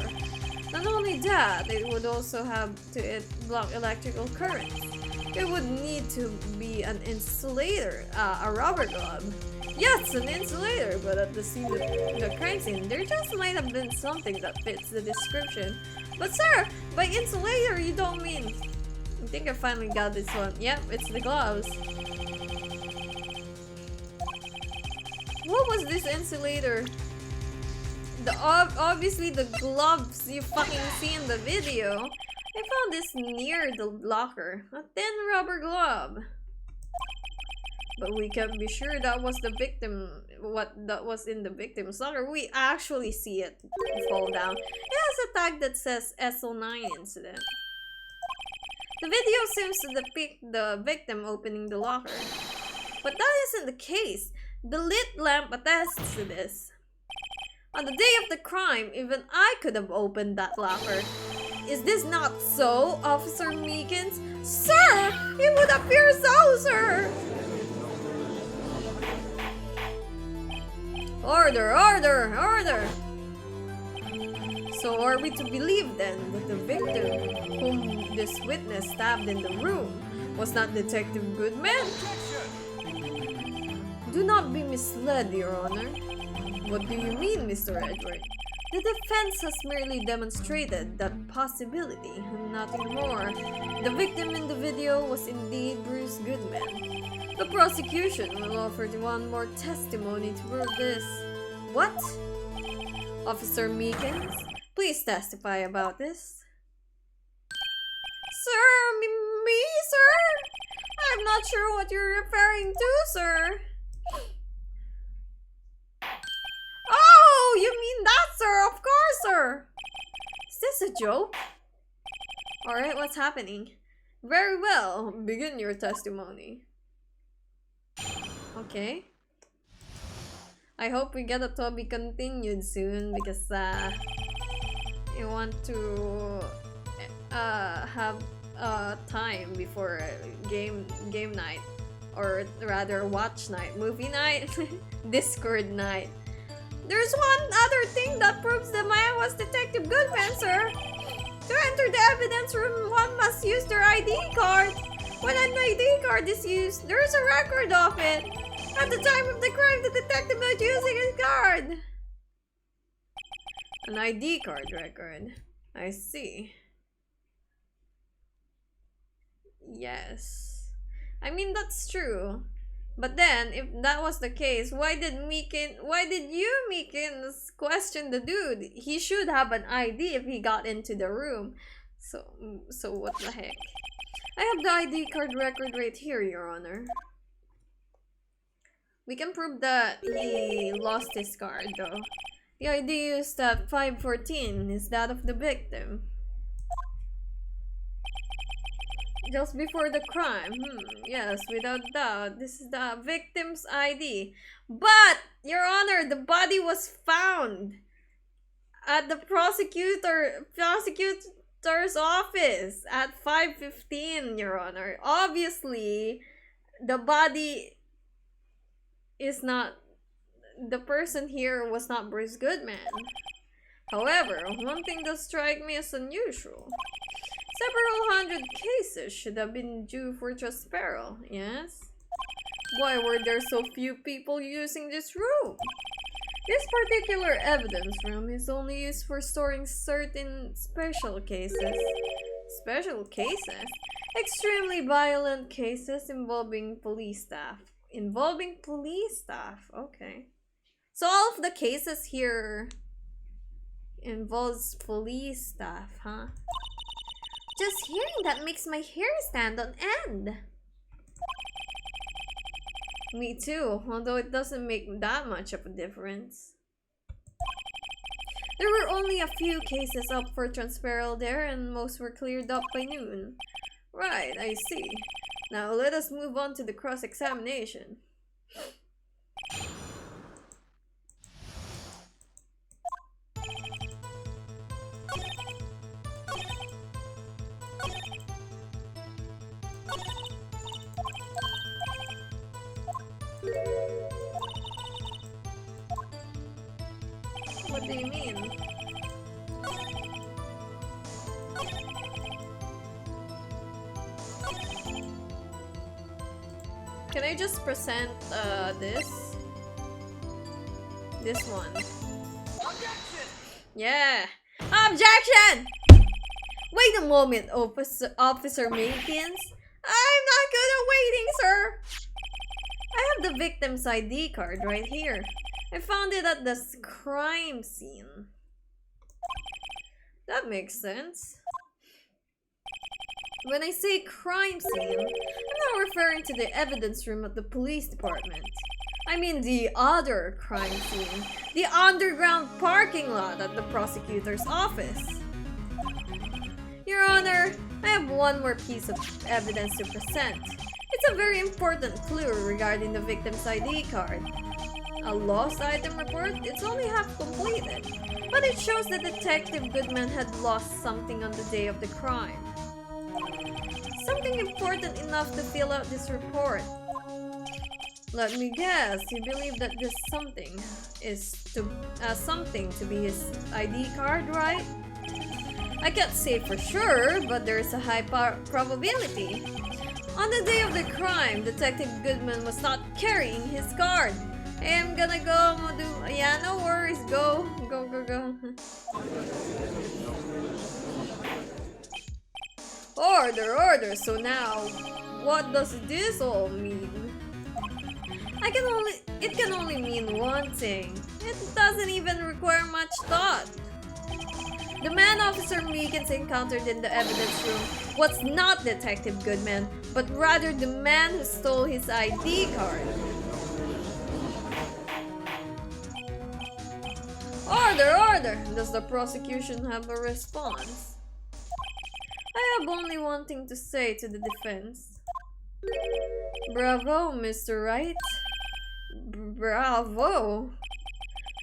Speaker 1: Not only that, it would also have to block electrical currents. It would need to be an insulator, a rubber glove. Yes, an insulator, but at the scene of the crime scene, there just might have been something that fits the description. But sir, by insulator, you don't mean... I think I finally got this one. Yep, it's the gloves. What was this insulator? Obviously the gloves you fucking see in the video. I found this near the locker. A thin rubber glove. But we can be sure that was the victim, that was in the victim's locker. We actually see it fall down. It has a tag that says SO9 incident. The video seems to depict the victim opening the locker. But that isn't the case. The lit lamp attests to this. On the day of the crime, even I could have opened that locker. Is this not so, Officer Meekins? Sir! It would appear so, sir! Order, order, order! So are we to believe then that the victim whom this witness stabbed in the room was not Detective Goodman? Do not be misled, Your Honor. What do you mean, Mr. Edgeworth? The defense has merely demonstrated that possibility, nothing more. The victim in the video was indeed Bruce Goodman. The prosecution will offer one more testimony to prove this. What? Officer Meekins, please testify about this. Sir, me, sir? I'm not sure what you're referring to, sir. Oh, you mean that, sir? Of course, sir. Is this a joke? Alright, what's happening? Very well, begin your testimony. Okay. I hope we get a to be continued soon because I want to have time before game night, or rather watch night, movie night, Discord night. There's one other thing that proves the man was Detective Goodman, sir. To enter the evidence room, one must use their ID card. When an ID card is used, there's a record of it. At the time of the crime, the detective was using his card. An ID card record. I see. Yes. I mean, that's true. But then, if that was the case, why did you, Meekins, question the dude? He should have an ID if he got into the room. So what the heck? I have the ID card record right here, Your Honor. We can prove that he lost his card, though. The ID used at 5:14 is that of the victim. Just before the crime. Yes, without doubt. This is the victim's ID. But, Your Honor, the body was found at the prosecutor's office at 5:15, Your Honor. Obviously, the body is not... The person here was not Bruce Goodman. However, one thing does strike me as unusual. Several hundred cases should have been due for transferal, yes? Why were there so few people using this room? This particular evidence room is only used for storing certain special cases. Special cases? Extremely violent cases involving police staff. Involving police staff, okay. So all of the cases here involves police staff, huh?
Speaker 2: Just hearing that makes my hair stand on end.
Speaker 1: Me too, although it doesn't make that much of a difference. There were only a few cases up for transferal there, and most were cleared up by noon. Right, I see. Now let us move on to the cross-examination. What do you mean? Can I just present this one? Objection! Yeah! Objection! Wait a moment, Officer Makins. I'm not good at waiting, sir. I have the victim's ID card right here. I found it at the crime scene. That makes sense. When I say crime scene, I'm not referring to the evidence room at the police department. I mean the other crime scene, the underground parking lot at the prosecutor's office. Your Honor, I have one more piece of evidence to present. It's a very important clue regarding the victim's ID card. A lost item report? It's only half completed, but it shows that Detective Goodman had lost something on the day of the crime. Something important enough to fill out this report. Let me guess, you believe that this something is something to be his ID card, right? I can't say for sure, but there's a high probability. On the day of the crime, Detective Goodman was not carrying his card. I'm gonna go, yeah, no worries, go. Order, so now, what does this all mean? It can only mean one thing. It doesn't even require much thought. The man Officer Meekins encountered in the evidence room was not Detective Goodman, but rather the man who stole his ID card. Order! Does the prosecution have a response? I have only one thing to say to the defense. Bravo, Mr. Wright. Bravo!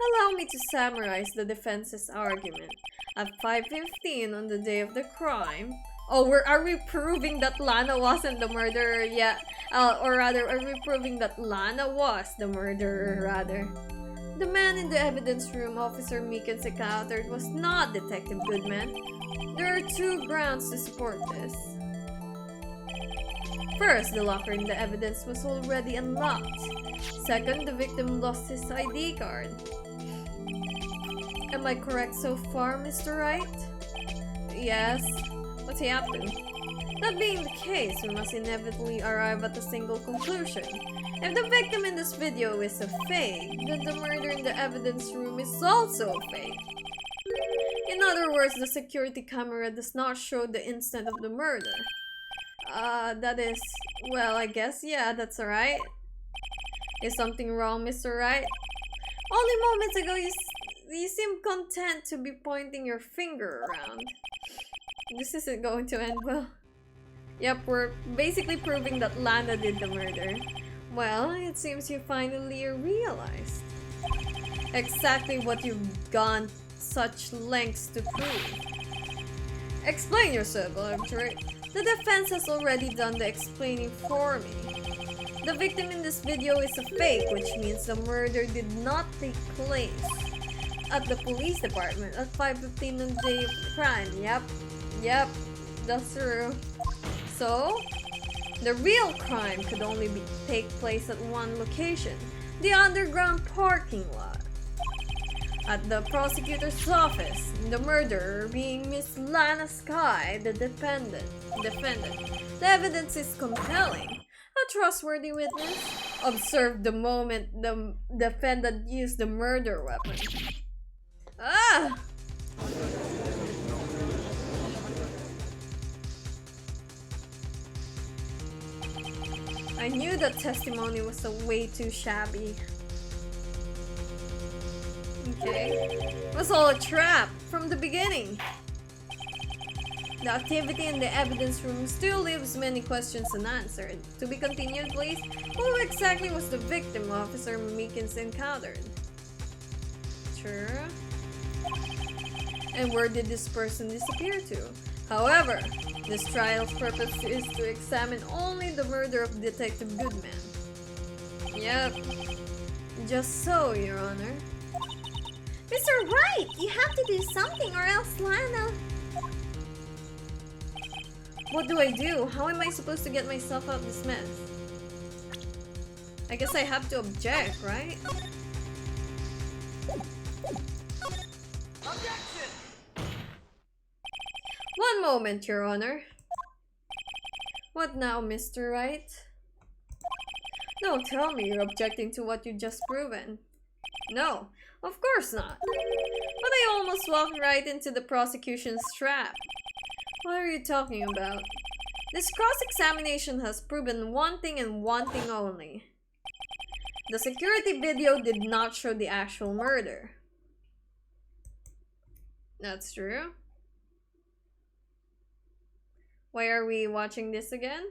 Speaker 1: Allow me to summarize the defense's argument. At 5:15 on the day of the crime... Oh, are we proving that Lana wasn't the murderer yet? Or rather, are we proving that Lana was the murderer, rather? The man in the evidence room Officer Meekins encountered was not Detective Goodman. There are two grounds to support this. First, the locker in the evidence was already unlocked. Second, the victim lost his ID card. Am I correct so far, Mr. Wright? Yes. What's happened? That being the case, we must inevitably arrive at a single conclusion. If the victim in this video is a fake, then the murder in the evidence room is also a fake. In other words, the security camera does not show the instant of the murder. That is... well, I guess, yeah, that's alright. Is something wrong, Mr. Wright? Only moments ago, you seem content to be pointing your finger around. This isn't going to end well. Yep, we're basically proving that Lana did the murder. Well, it seems you finally realized exactly what you've gone such lengths to prove. Explain yourself, Wright. The defense has already done the explaining for me. The victim in this video is a fake, which means the murder did not take place at the police department at 5:15 on the day of the crime. Yep, that's true. So, the real crime could only take place at one location, the underground parking lot. At the prosecutor's office, the murderer being Miss Lana Sky, the defendant. The evidence is compelling. A trustworthy witness observed the moment the defendant used the murder weapon. Ah! I knew that testimony was way too shabby. Okay. It was all a trap from the beginning. The activity in the evidence room still leaves many questions unanswered. To be continued, please. Who exactly was the victim Officer Meekins encountered? Sure. And where did this person disappear to? However, this trial's purpose is to examine only the murder of Detective Goodman. Yep. Just so, Your Honor.
Speaker 2: Mr. Wright, you have to do something or else Lana...
Speaker 1: What do I do? How am I supposed to get myself out of this mess? I guess I have to object, right? Objection! One moment, Your Honor. What now, Mr. Wright? No, tell me you're objecting to what you just proven. No, of course not. But I almost walked right into the prosecution's trap. What are you talking about? This cross-examination has proven one thing and one thing only. The security video did not show the actual murder. That's true. Why are we watching this again?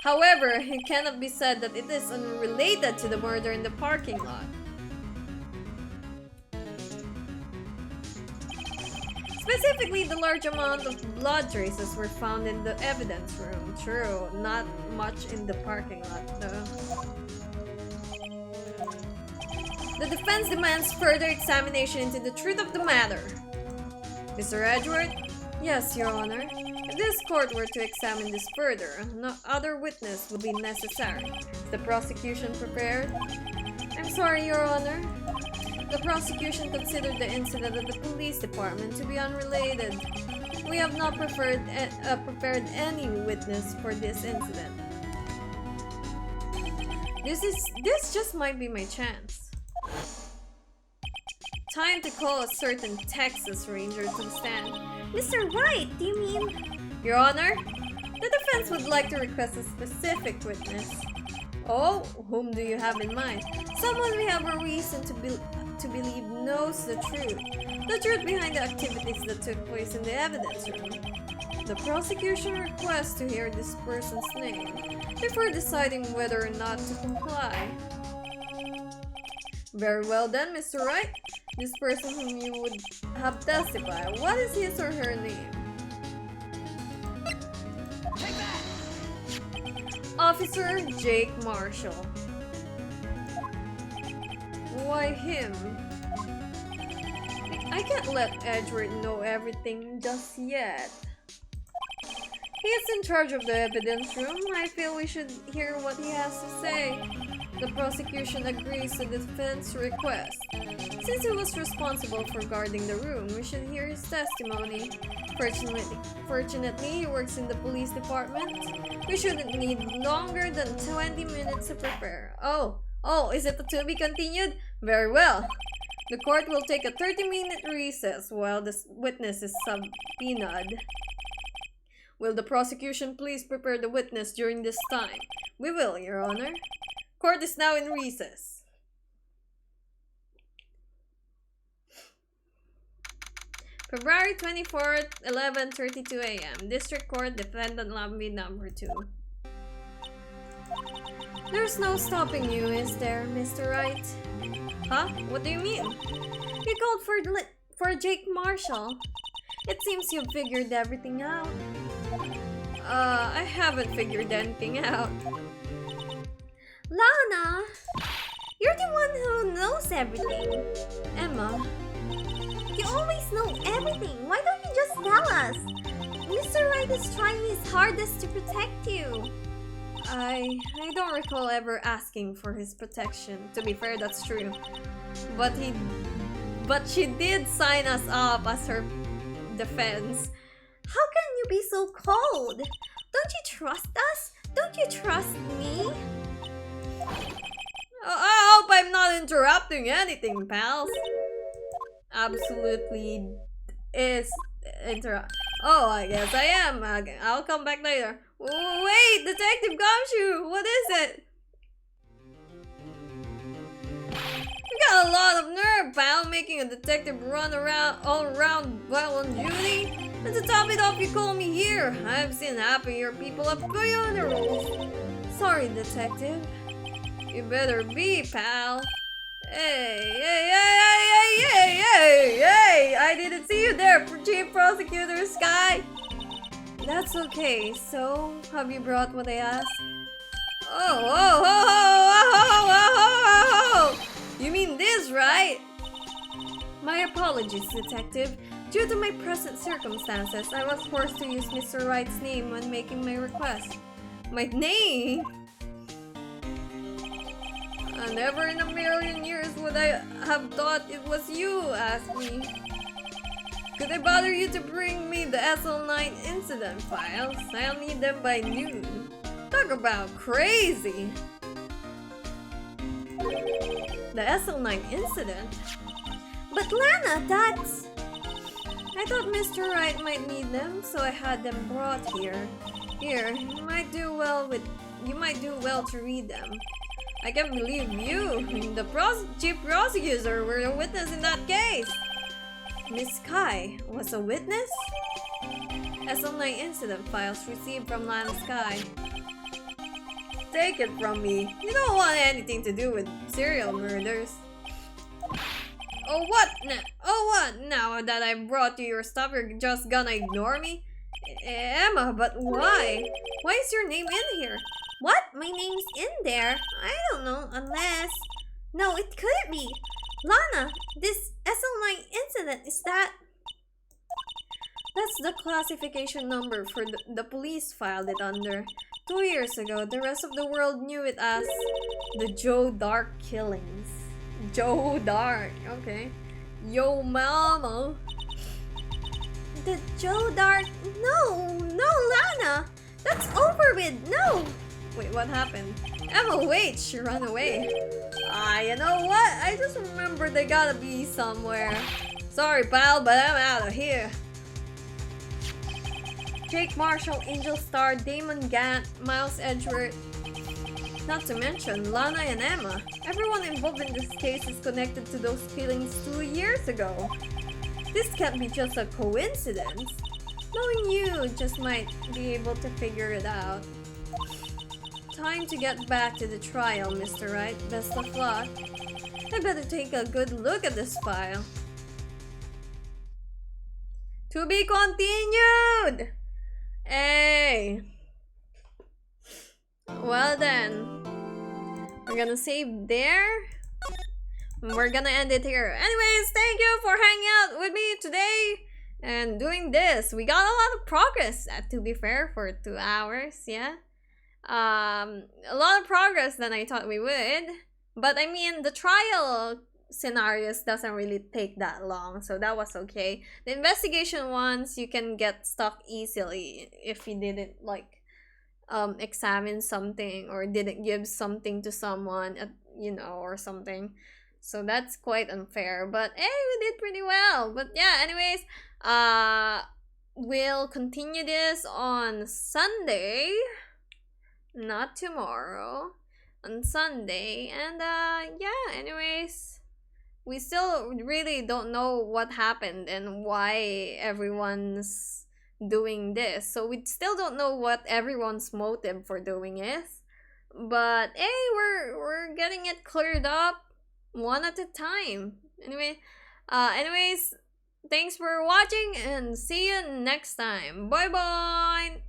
Speaker 1: However, it cannot be said that it is unrelated to the murder in the parking lot. Specifically, the large amount of blood traces were found in the evidence room. True, not much in the parking lot though. The defense demands further examination into the truth of the matter. Mr. Edgeworth? Yes, Your Honor. If this court were to examine this further, no other witness would be necessary. Is the prosecution prepared? I'm sorry, Your Honor. The prosecution considered the incident at the police department to be unrelated. We have not prepared any witness for this incident. This just might be my chance. Time to call a certain Texas Ranger to the stand.
Speaker 2: Mr. Wright, do you mean...
Speaker 1: Your Honor, the defense would like to request a specific witness. Oh, whom do you have in mind? Someone we have a reason to believe knows the truth behind the activities that took place in the evidence room. The prosecution requests to hear this person's name before deciding whether or not to comply. Very well then, Mr. Wright. This person whom you would have testified, what is his or her name? Officer Jake Marshall. Why him? I can't let Edgeworth know everything just yet. He is in charge of the evidence room. I feel we should hear what he has to say. The prosecution agrees to the defense request. Since he was responsible for guarding the room, we should hear his testimony. Fortunately, he works in the police department. We shouldn't need longer than 20 minutes to prepare. Oh, is it to be continued? Very well. The court will take a 30-minute recess while the witness is subpoenaed. Will the prosecution please prepare the witness during this time? We will, Your Honor. Court is now in recess. February 24th, 11:32 a.m. District Court, Defendant Lobby number 2. There's no stopping you, is there, Mr. Wright? Huh? What do you mean? You called for Jake Marshall. It seems you've figured everything out. I haven't figured anything out.
Speaker 2: Lana! You're the one who knows everything.
Speaker 1: Emma,
Speaker 2: You always know everything. Why don't you just tell us? Mr. Wright is trying his hardest to protect you.
Speaker 1: I don't recall ever asking for his protection. To be fair, that's true. But she did sign us up as her defense.
Speaker 2: How can you be so cold? Don't you trust us? Don't you trust me?
Speaker 1: I hope I'm not interrupting anything, pals. Absolutely is interrupt. Oh, I guess I am. I'll come back later. Wait, Detective Gumshoe, what is it? You got a lot of nerve, pal, making a detective run around all around while on duty. And to top it off, you call me here. I've seen happier people at funerals. Sorry, detective. You better be, pal. Hey! I didn't see you there, Chief Prosecutor Sky. That's okay. So, have you brought what I asked? Oh! You mean this, right? My apologies, detective. Due to my present circumstances, I was forced to use Mr. Wright's name when making my request. My name? Never in a million years would I have thought it was you, asked me. Could I bother you to bring me the SL9 incident files? I'll need them by noon. Talk about crazy! The SL9 incident?
Speaker 2: But Lana, that's...
Speaker 1: I thought Mr. Wright might need them, so I had them brought here. Here, you might do well to read them. I can't believe you, the chief prosecutor, were a witness in that case. Miss Sky was a witness? SL9 incident files received from Lana Sky. Take it from me. You don't want anything to do with serial murders. Oh what? Now that I brought you your stuff, you're just gonna ignore me? Emma, but why? Why is your name in here?
Speaker 2: What? My name's in there? I don't know, unless... No, it couldn't be. Lana, this SL9 incident, is that...
Speaker 1: That's the classification number for the police filed it under. 2 years ago, the rest of the world knew it as the Joe Dark killings. Joe Dark, okay. Yo mama.
Speaker 2: The Joe Dark... No, Lana! That's over with, no!
Speaker 1: Wait, what happened? Emma, wait, she ran away. You know what? I just remembered they gotta be somewhere. Sorry, pal, but I'm out of here. Jake Marshall, Angel Star, Damon Gant, Miles Edgeworth. Not to mention Lana and Emma. Everyone involved in this case is connected to those killings 2 years ago. This can't be just a coincidence. Knowing you just might be able to figure it out. Time to get back to the trial, Mr. Wright. Best of luck. I better take a good look at this file. To be continued! Hey! Well then, we're gonna save there. We're gonna end it here. Anyways, thank you for hanging out with me today and doing this. We got a lot of progress, to be fair, for 2 hours, yeah. A lot of progress than I thought we would. But I mean, the trial scenarios doesn't really take that long, so that was okay. The investigation ones, you can get stuck easily if you didn't like examine something or didn't give something to someone, or something. So that's quite unfair, but hey, we did pretty well. But yeah, anyways, we'll continue this on Sunday, not tomorrow, on Sunday. And yeah, anyways, we still really don't know what happened and why everyone's doing this. So we still don't know what everyone's motive for doing is. But hey, we're getting it cleared up one at a time. Anyways, thanks for watching and see you next time. Bye bye.